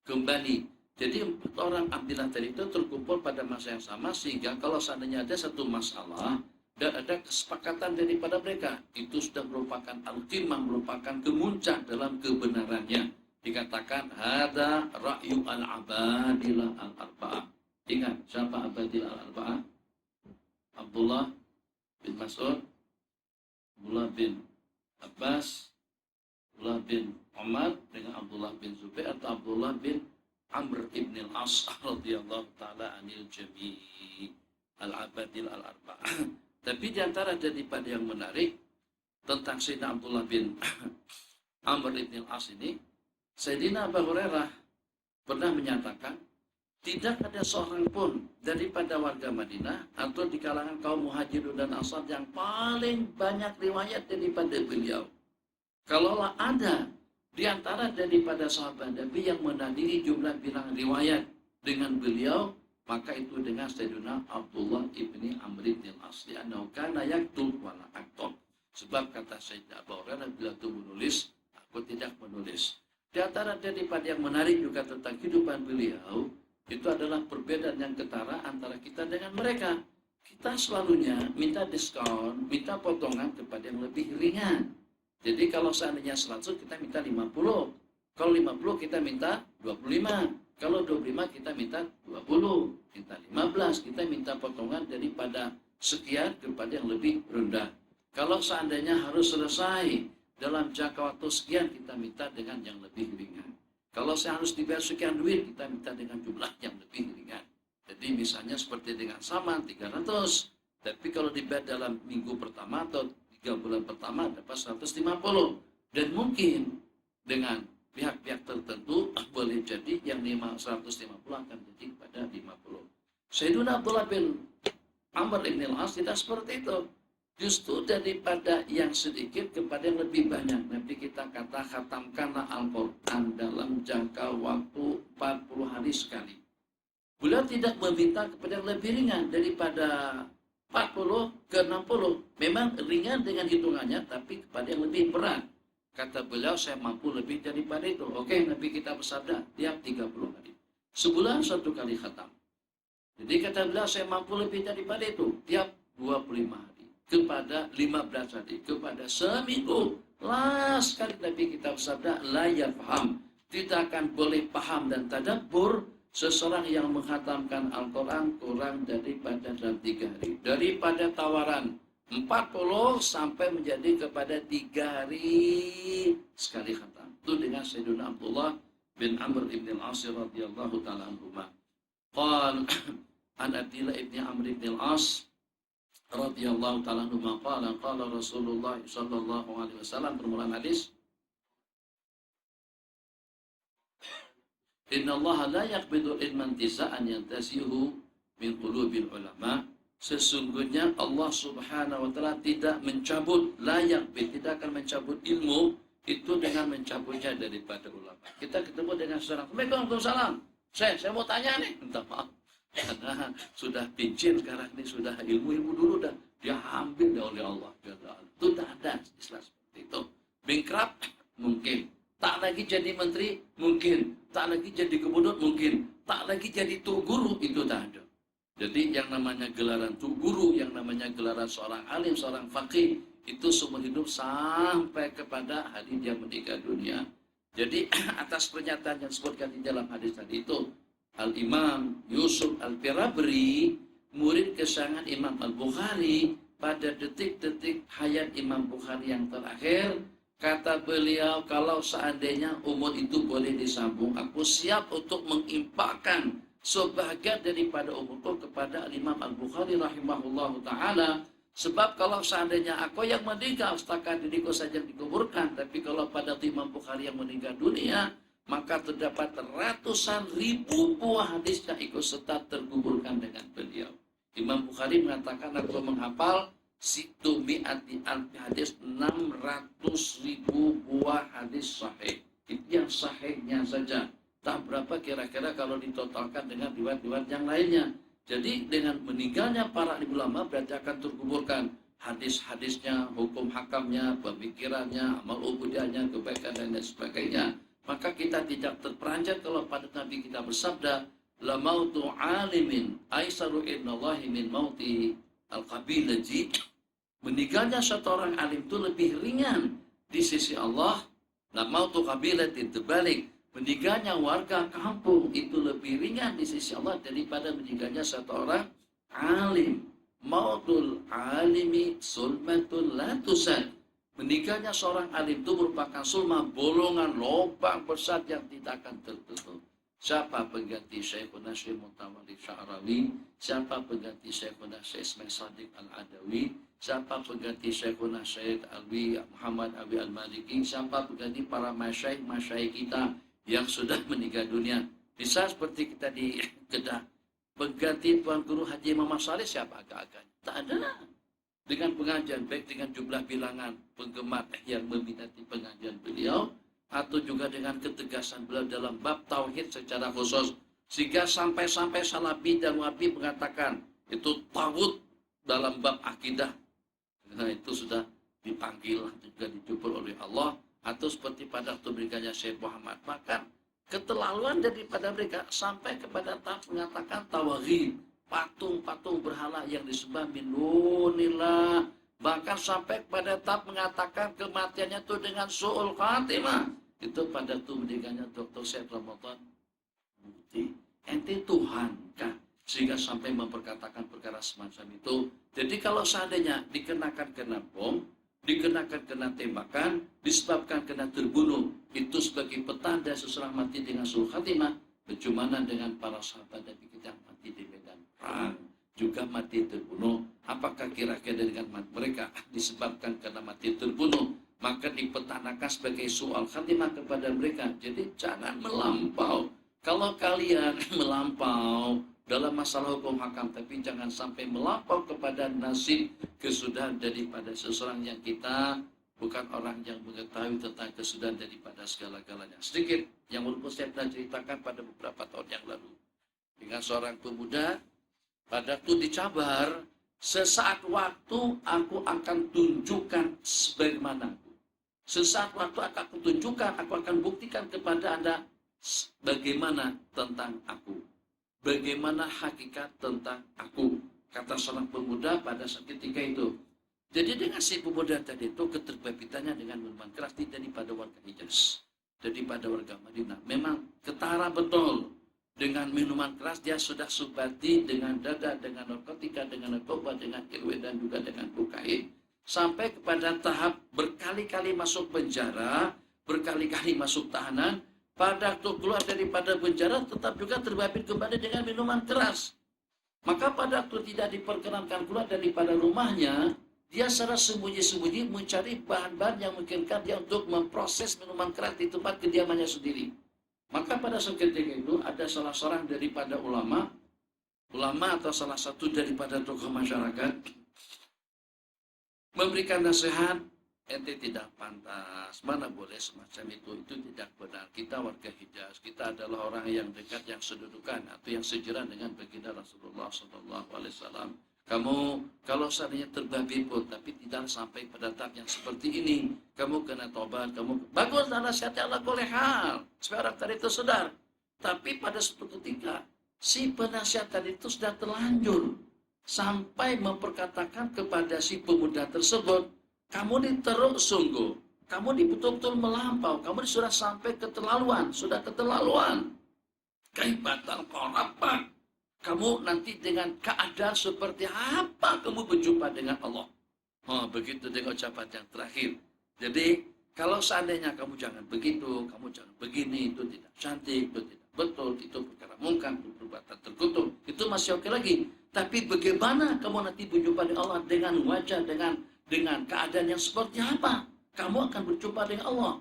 Kembali, jadi 4 orang abdilah tadi itu terkumpul pada masa yang sama, sehingga kalau seandainya ada satu masalah dan ada kesepakatan daripada mereka, itu sudah merupakan al-qimah, merupakan kemuncak dalam kebenarannya. Dikatakan hada ra'yu al-abadilah al-arba'ah. Ingat, siapa abadilah al-arba'ah? Abdullah bin Mas'ud, Abdullah bin Abbas, Abdullah bin Umar, dengan Abdullah bin Zubair atau Abdullah bin Amr ibn al-As radhiyallahu ta'ala anil jami' al-abadil al-arba'ah. Tapi diantara daripada yang menarik tentang Sayyidina Abdullah bin Amr ibn al-As ini, Sayyidina Abu Hurairah pernah menyatakan, tidak ada seorang pun daripada warga Madinah atau di kalangan kaum muhajirun dan ansar yang paling banyak riwayat daripada beliau. Kalaulah ada di antara daripada sahabat Nabi yang menandingi jumlah bilangan riwayat dengan beliau, maka itu dengan Sayyidina Abdullah ibni Amr ibn al-As, li'annahu kana yaktub wa la aktub. Sebab kata Sayyidina Abu Hurairah, bila itu menulis, aku tidak menulis. Di antara daripada yang menarik juga tentang kehidupan beliau, itu adalah perbedaan yang ketara antara kita dengan mereka. Kita selalunya minta diskon, minta potongan kepada yang lebih ringan. Jadi kalau seandainya 100 kita minta 50. Kalau 50 kita minta 25. Kalau 25 kita minta 20, minta 15, kita minta potongan daripada sekian kepada yang lebih rendah. Kalau seandainya harus selesai dalam jangka waktu sekian, kita minta dengan yang lebih ringan. Kalau saya harus dibayar sekian duit, kita minta dengan jumlah yang lebih ringan. Jadi misalnya seperti dengan saman 300, tapi kalau dibayar dalam minggu pertama atau 3 bulan pertama dapat 150. Dan mungkin dengan pihak-pihak tertentu boleh jadi yang 150 akan jadi pada 50. Sayyiduna Abdullah bin Amr ibn al-As tidak seperti itu. Justru daripada yang sedikit kepada yang lebih banyak. Nanti kita kata khatamkanlah Al-Quran dalam jangka waktu 40 hari sekali. Beliau tidak meminta kepada yang lebih ringan daripada 40 ke 60. Memang ringan dengan hitungannya, tapi kepada yang lebih berat. Kata beliau, saya mampu lebih daripada itu. Oke, Nabi kita bersabda, tiap 30 hari. Sebulan 1 kali khatam. Jadi kata beliau, saya mampu lebih daripada itu. Tiap 25 hari. Kepada 15 hari. Kepada seminggu. Last kali Nabi kita bersabda, la yafham. Tidak akan boleh paham dan tadabbur seseorang yang menghatamkan Al-Quran kurang daripada dalam 3 hari. Daripada tawaran 40 sampai menjadi kepada 3 hari sekali khatam. Itu dengan Sayyidina Abdullah bin Amr ibn al-As radhiyallahu ta'ala anhuma. Qal an Abdillah ibn Amr ibn al-As radhiyallahu ta'ala anhuma qala Rasulullah sallallahu alaihi wasallam, permulaan hadis, Inna Allah la yaqbidu ilman tisa'an yantasihu min qulubil ulama. Sesungguhnya Allah subhanahu wa ta'ala tidak mencabut, tidak akan mencabut ilmu itu dengan mencabutnya daripada ulama. Kita ketemu dengan seorang, Waalaikumsalam, saya mau tanya nih, minta maaf, karena sudah pincin sekarang ini, sudah ilmu dulu dah dia ambil oleh Allah. Itu tak ada istilah seperti itu. Bingkrap mungkin, tak lagi jadi menteri mungkin, tak lagi jadi gubernur mungkin, tak lagi jadi tuh guru, itu tak ada. Jadi yang namanya gelaran tuh guru, yang namanya gelaran seorang alim, seorang faqih, itu seumur hidup sampai kepada hari dia meninggal dunia. Jadi atas pernyataan yang disebutkan di dalam hadis tadi itu, Al-Imam Yusuf Al-Firabri, murid kesayangan Imam Al-Bukhari, pada detik-detik hayat Imam Bukhari yang terakhir, kata beliau, kalau seandainya umur itu boleh disambung, aku siap untuk mengimpakkan sebahagian daripada umurku kepada Imam Al-Bukhari rahimahullahu ta'ala. Sebab kalau seandainya aku yang meninggal, setakat diriku saja dikuburkan. Tapi kalau pada Imam Bukhari yang meninggal dunia, maka terdapat ratusan ribu buah hadis yang ikut serta terkuburkan dengan beliau. Imam Bukhari mengatakan, aku menghafal situ mi'ati alfi hadis, 600.000 buah hadis sahih. Itu yang sahihnya saja. Tak berapa kira-kira kalau ditotalkan dengan riwayat-riwayat yang lainnya. Jadi dengan meninggalnya para ulama berarti akan terkuburkan hadis-hadisnya, hukum hakamnya, pemikirannya, amal ubudiyahnya, kebaikan dan lain sebagainya. Maka kita tidak terperanjat kalau pada Nabi kita bersabda, la mautu alimin aisaru innallahi min mauti al-qabilati. Meninggalnya satu orang alim itu lebih ringan di sisi Allah. La mautu qabilatin, terbalik, meninggalnya warga kampung itu lebih ringan di sisi Allah daripada meninggalnya satu orang alim. Mautul alimi sulmatul la tusad. Meninggalnya seorang alim itu merupakan sulma, bolongan, lubang besar yang tidak akan tertutup. Siapa pengganti Syekhuna Syekh Mutawalli Sya'rawi? Siapa pengganti Syekhuna Syekh Ismail Sadiq Al-Adawi? Siapa pengganti Syekhuna Syekh Alwi Muhammad Abi Al-Maliki? Siapa pengganti para masyaikh kita yang sudah meninggal dunia? Bisa seperti kita di Kedah, pengganti Tuan Guru Haji Muhammad Saleh siapa agak-agaknya? Tak ada. Dengan pengajian, baik dengan jumlah bilangan penggemar yang meminati pengajian beliau, atau juga dengan ketegasan beliau dalam bab tauhid secara khusus, sehingga sampai-sampai Salafi dan Wahabi mengatakan itu tawud dalam bab akidah. Nah, itu sudah dipanggil juga dijubur oleh Allah. Atau seperti pada waktu berikutnya Syekh Muhammad, bahkan keterlaluan daripada mereka sampai kepada tahap mengatakan tawaghid, patung-patung berhala yang disembah min dunillah, bahkan sampai pada tahap mengatakan kematiannya itu dengan su'ul khatimah. Itu pada waktu meninggalnya Dr. Syekh Ramadan mati. Ente Tuhan kah? Sehingga sampai memperkatakan perkara semacam itu. Jadi kalau seandainya dikenakan kena bom, dikenakan kena tembakan, disebabkan kena terbunuh, itu sebagai petanda seseorang mati dengan suul khatimah. Bagaimana dengan para sahabat Nabi kita yang mati di medan perang, juga mati terbunuh? Apakah kira-kira dengan mereka disebabkan karena mati terbunuh, maka dipetanakan sebagai suul khatimah kepada mereka? Jadi jangan melampau. Kalau kalian melampau dalam masalah hukum hakam, tapi jangan sampai melampau kepada nasib kesudahan daripada seseorang yang kita bukan orang yang mengetahui tentang kesudahan daripada segala-galanya. Sedikit yang walaupun saya pernah ceritakan pada beberapa tahun yang lalu dengan seorang pemuda, pada waktu dicabar, sesaat waktu aku akan tunjukkan sebagaimana aku. Sesaat waktu akan tunjukkan, aku akan buktikan kepada Anda bagaimana tentang aku, bagaimana hakikat tentang aku, kata seorang pemuda pada saat ketika itu. Jadi dengan si pemuda tadi itu keterbabitannya dengan minuman keras daripada warga Hijaz, daripada warga Madinah. Memang ketara betul dengan minuman keras, dia sudah subati dengan dada, dengan narkotika, dengan narkoba, dengan heroin dan juga dengan kokain, sampai kepada tahap berkali-kali masuk penjara, berkali-kali masuk tahanan. Pada waktu keluar daripada penjara tetap juga terbabit kembali dengan minuman keras. Maka pada waktu tidak diperkenankan keluar daripada rumahnya, dia secara sembunyi-sembunyi mencari bahan-bahan yang memungkinkan dia untuk memproses minuman keras di tempat kediamannya sendiri. Maka pada saat ketika itu ada salah seorang daripada ulama atau salah satu daripada tokoh masyarakat memberikan nasihat, ente tidak pantas, mana boleh semacam itu tidak benar. Kita warga Hijaz, kita adalah orang yang dekat, yang sedudukan atau yang sejaran dengan baginda Rasulullah SAW. Kamu kalau seandainya terbabi pun, tapi tidak sampai pada tahap yang seperti ini, kamu kena tobat, kamu bagus dan nasihatnya Allah boleh hal. Sekarang tadi itu sedar, tapi pada suatu ketika si penasihat tadi itu sudah terlanjur sampai memperkatakan kepada si pemuda tersebut, kamu diteruk sungguh, kamu betul-betul melampau, kamu sudah sampai keterlaluan, sudah keterlaluan. Kaibatan korapa, kamu nanti dengan keadaan seperti apa kamu berjumpa dengan Allah? Oh, begitu dengan ucapan yang terakhir. Jadi kalau seandainya kamu jangan begitu, kamu jangan begini, itu tidak cantik, itu tidak betul, itu perkara mungkar, itu perbuatan terkutuk, itu masih oke lagi. Tapi bagaimana kamu nanti berjumpa dengan Allah dengan wajah, dengan keadaan yang seperti apa? Kamu akan berjumpa dengan Allah.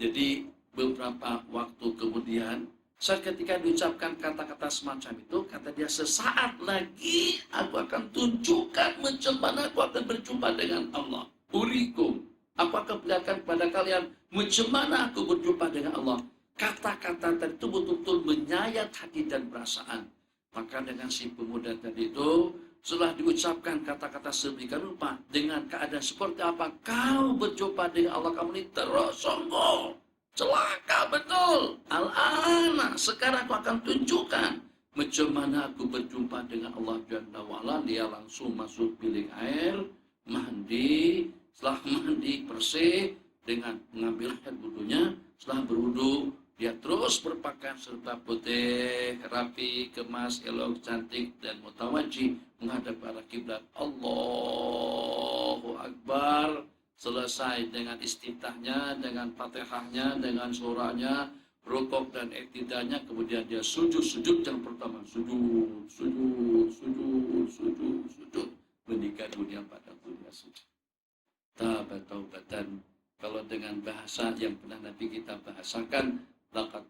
Jadi beberapa waktu kemudian, saat ketika diucapkan kata-kata semacam itu, kata dia, sesaat lagi aku akan tunjukkan macam mana aku akan berjumpa dengan Allah. Urikum, aku akan perlihatkan kepada kalian macam mana aku berjumpa dengan Allah. Kata-kata tadi itu betul-betul menyayat hati dan perasaan. Maka dengan si pemuda tadi itu, setelah diucapkan kata-kata sedemikian rupa, dengan keadaan seperti apa kau berjumpa dengan Allah, kamu ini terus sungguh celaka betul. Al-ana, sekarang aku akan tunjukkan macam mana aku berjumpa dengan Allah Jalla wa'ala. Dia langsung masuk bilik air, mandi. Setelah mandi bersih dengan mengambil air wudhunya, setelah berwudhu dia terus berpakaian serba putih, rapi, kemas, elok, cantik, dan mutawajjih menghadap arah kiblat. Allahu Akbar. Selesai dengan istiftahnya, dengan fatihahnya, dengan surahnya, rukuk dan iktidalnya, kemudian dia sujud yang pertama, sujud, meninggal dunia pada dunia sujud. Taubatan. Kalau dengan bahasa yang pernah Nabi kita bahasakan, laqad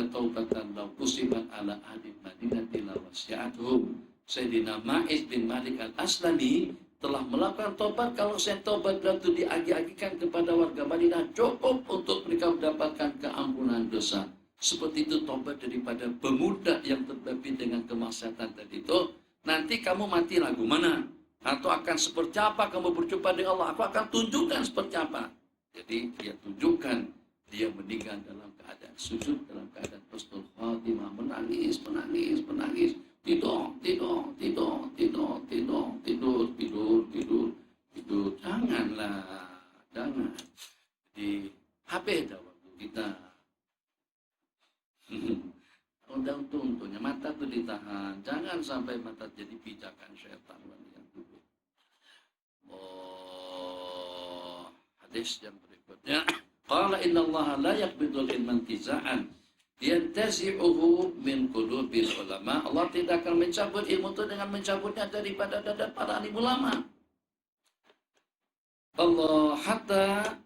taubatan law qusimat ala ahli madinati la wasi'atuhum. Sayyidina Ma'iz bin Malik al-Aslami telah melakukan tobat. Kalau saya tobat itu diagi-agikan kepada warga Madinah, cukup untuk mereka mendapatkan keampunan dosa. Seperti itu tobat daripada pemuda yang terbabi dengan kemaksiatan tadi itu. Nanti kamu mati lagu mana? Atau akan seperti apa kamu berjumpa dengan Allah? Aku akan tunjukkan seperti apa. Jadi dia tunjukkan, dia meninggal dalam keadaan sujud, dalam keadaan husnul khatimah, menangis. Tidur. Jangan. Jadi HP dah waktu kita. Untung pemerintahan. Jangan sampai mata jadi pijakan syaitan. Oh, hadis yang berikutnya. Qala innallaha la yaqbidul ilma intiza'an yantazi'uhu min qulubil ulama. Allah tidak akan mencabut ilmu itu dengan mencabutnya daripada dada para alim ulama. Allah hatta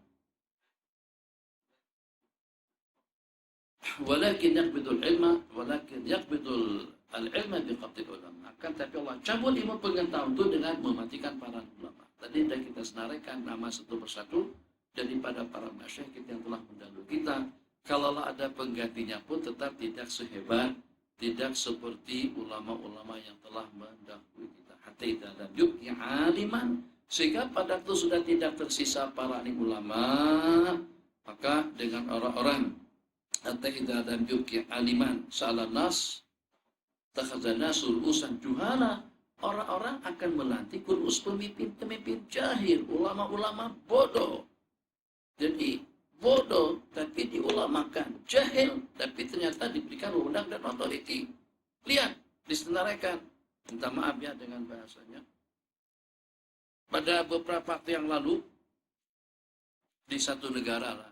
walakin yaqbidul ilma walakin yaqbidul al-ilma biqabdil ulama. Akan tapi Allah cabut ilmu pengetahuan itu dengan mematikan para ulama. Tadi sudah kita senaraikan nama satu persatu daripada para masyayikh yang telah mendahului kita. Kalau ada penggantinya pun tetap tidak sehebat, tidak seperti ulama-ulama yang telah mendahului kita. Hatta idza lam yubqi aliman, sehingga pada itu sudah tidak tersisa para alim ulama, maka dengan orang-orang hatta idza lam yubqi aliman sa'alan nas takhazana surusan juhala, orang-orang akan melantik kurus pemimpin-pemimpin jahil, ulama-ulama bodoh. Jadi bodoh tapi diulamakan, jahil tapi ternyata diberikan wewenang dan otoriti. Lihat, disenaraikan. Minta maaf ya dengan bahasanya. Pada beberapa waktu yang lalu di satu negara lah,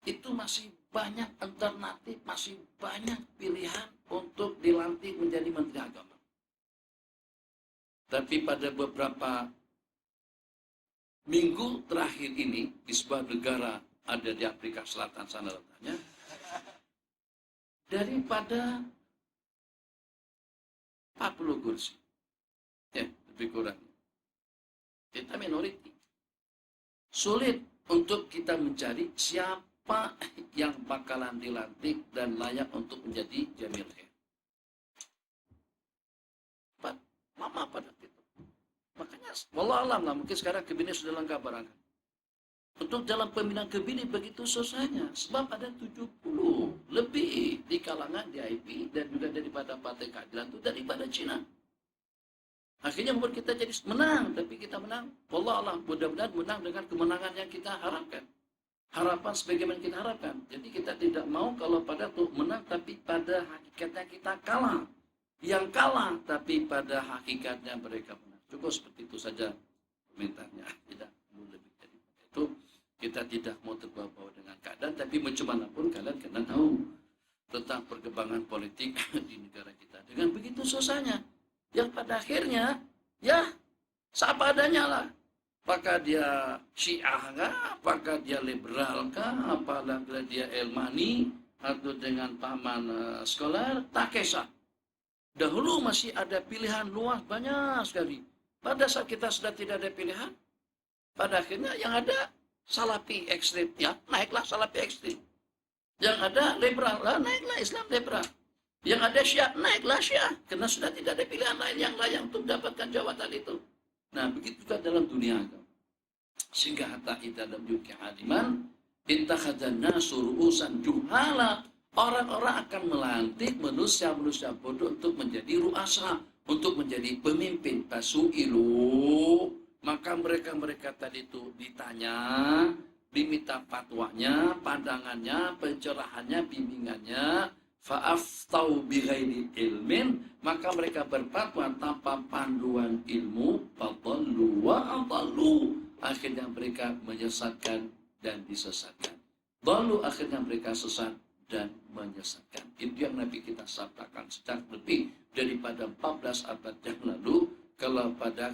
itu masih banyak alternatif, masih banyak pilihan untuk dilantik menjadi menteri agama. Tapi pada beberapa minggu terakhir ini di sebuah negara ada di Afrika Selatan sana letaknya, daripada 40 kursi, ya lebih kurang, kita minoriti. Sulit untuk kita mencari siapa yang bakalan dilantik dan layak untuk menjadi Jamil Khair. Lama pada itu. Makanya, wallah alam lah, mungkin sekarang Kebini sudah lengkap barangkali. Untuk dalam pemilihan Kebini begitu susahnya, sebab ada 70 lebih di kalangan DIP dan juga daripada Partai Keadilan itu daripada Cina. Akhirnya membuat kita jadi menang, tapi kita menang, wallah alam, mudah-mudahan menang dengan kemenangan yang kita harapkan. Harapan sebagaimana kita harapkan. Jadi kita tidak mau kalau pada tuh menang, tapi pada hakikatnya kita kalah. Yang kalah, tapi pada hakikatnya mereka menang. Cukup seperti itu saja komentarnya. Tidak perlu lebih dari itu. Kita tidak mau terbawa-bawa dengan keadaan, tapi bagaimanapun kalian kena tahu tentang perkembangan politik di negara kita. Dengan begitu susahnya, yang pada akhirnya, ya, siapa adanya lah. Apakah dia Syiah kah? Apakah dia liberal kah? Apakah dia Elmani? Atau dengan paman sekolah? Tak kisah. Dahulu masih ada pilihan luas banyak sekali. Pada saat kita sudah tidak ada pilihan, pada akhirnya yang ada Salafi ekstrim, ya naiklah Salafi ekstrim. Yang ada liberal, naiklah Islam liberal. Yang ada Syiah, naiklah Syiah. Karena sudah tidak ada pilihan lain yang layak untuk mendapatkan jawatan itu. Nah, begitu juga dalam dunia agama. Sehingga hatta idza lam yuqi aliman intakhadana surusan juhala. Orang-orang akan melantik manusia-manusia bodoh untuk menjadi ru'asa, untuk menjadi pemimpin. Pasu'ilu, maka mereka tadi itu ditanya, diminta fatwanya, pandangannya, pencerahannya, bimbingannya. Fa'aftau bighairi ilmin, maka mereka berfatwa tanpa panduan ilmu. Fadallu wa adallu, akhirnya mereka menyesatkan dan disesatkan. Lalu akhirnya mereka sesat dan menyesatkan. Itu yang Nabi kita sabdakan sejak lebih daripada 14 abad yang lalu. Kalau pada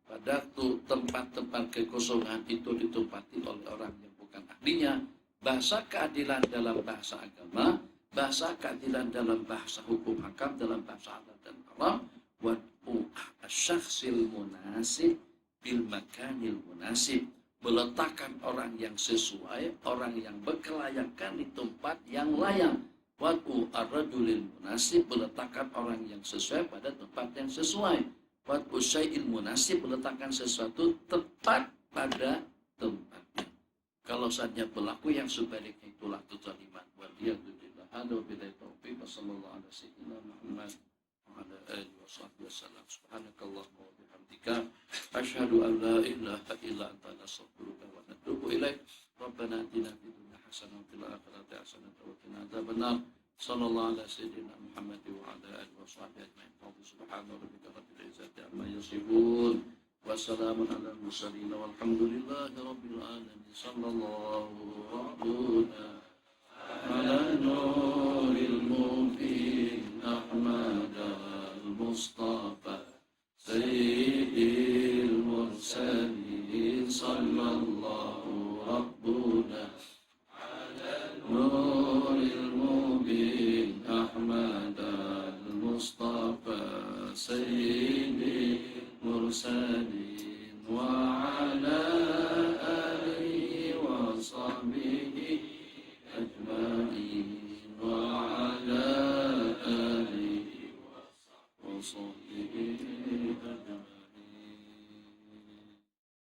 waktu tempat-tempat kekosongan itu ditempati oleh orang yang bukan ahlinya, bahasa keadilan dalam bahasa agama, bahasa keadilan dalam bahasa hukum hakam, dalam bahasa halal dan haram, wad'u asyakhsil munasib bil makanil munasib, meletakkan orang yang sesuai, orang yang berkelayakan di tempat yang layak. Wad'u ar-rajulil munasib, meletakkan orang yang sesuai pada tempat yang sesuai. Wad'u syai'il munasib, meletakkan sesuatu tepat pada tempatnya. Kalau saja berlaku yang sebaliknya itulah kezaliman. Waliyadzubillah. Hada wabillahi taufiq. Wassallallahu ala sayyidina Muhammad wa ala alihi wa sahbihi wasallam. Subhanakallahumma wa bihamdika asyhadu an la ilaha illa anta astaghfiruka wa atubu ilaik. Rabbana atina fid dunya حسنة وفي الآخرة حسنة وقنا عذاب النار. صلى الله على سيدنا محمد وعلى آله وصحبه أجمعين. سبحان ربك رب العزة عما يصفون وسلام على المرسلين والحمد لله رب العالمين. صلى الله ربنا على نور المبين أحمد المصطفى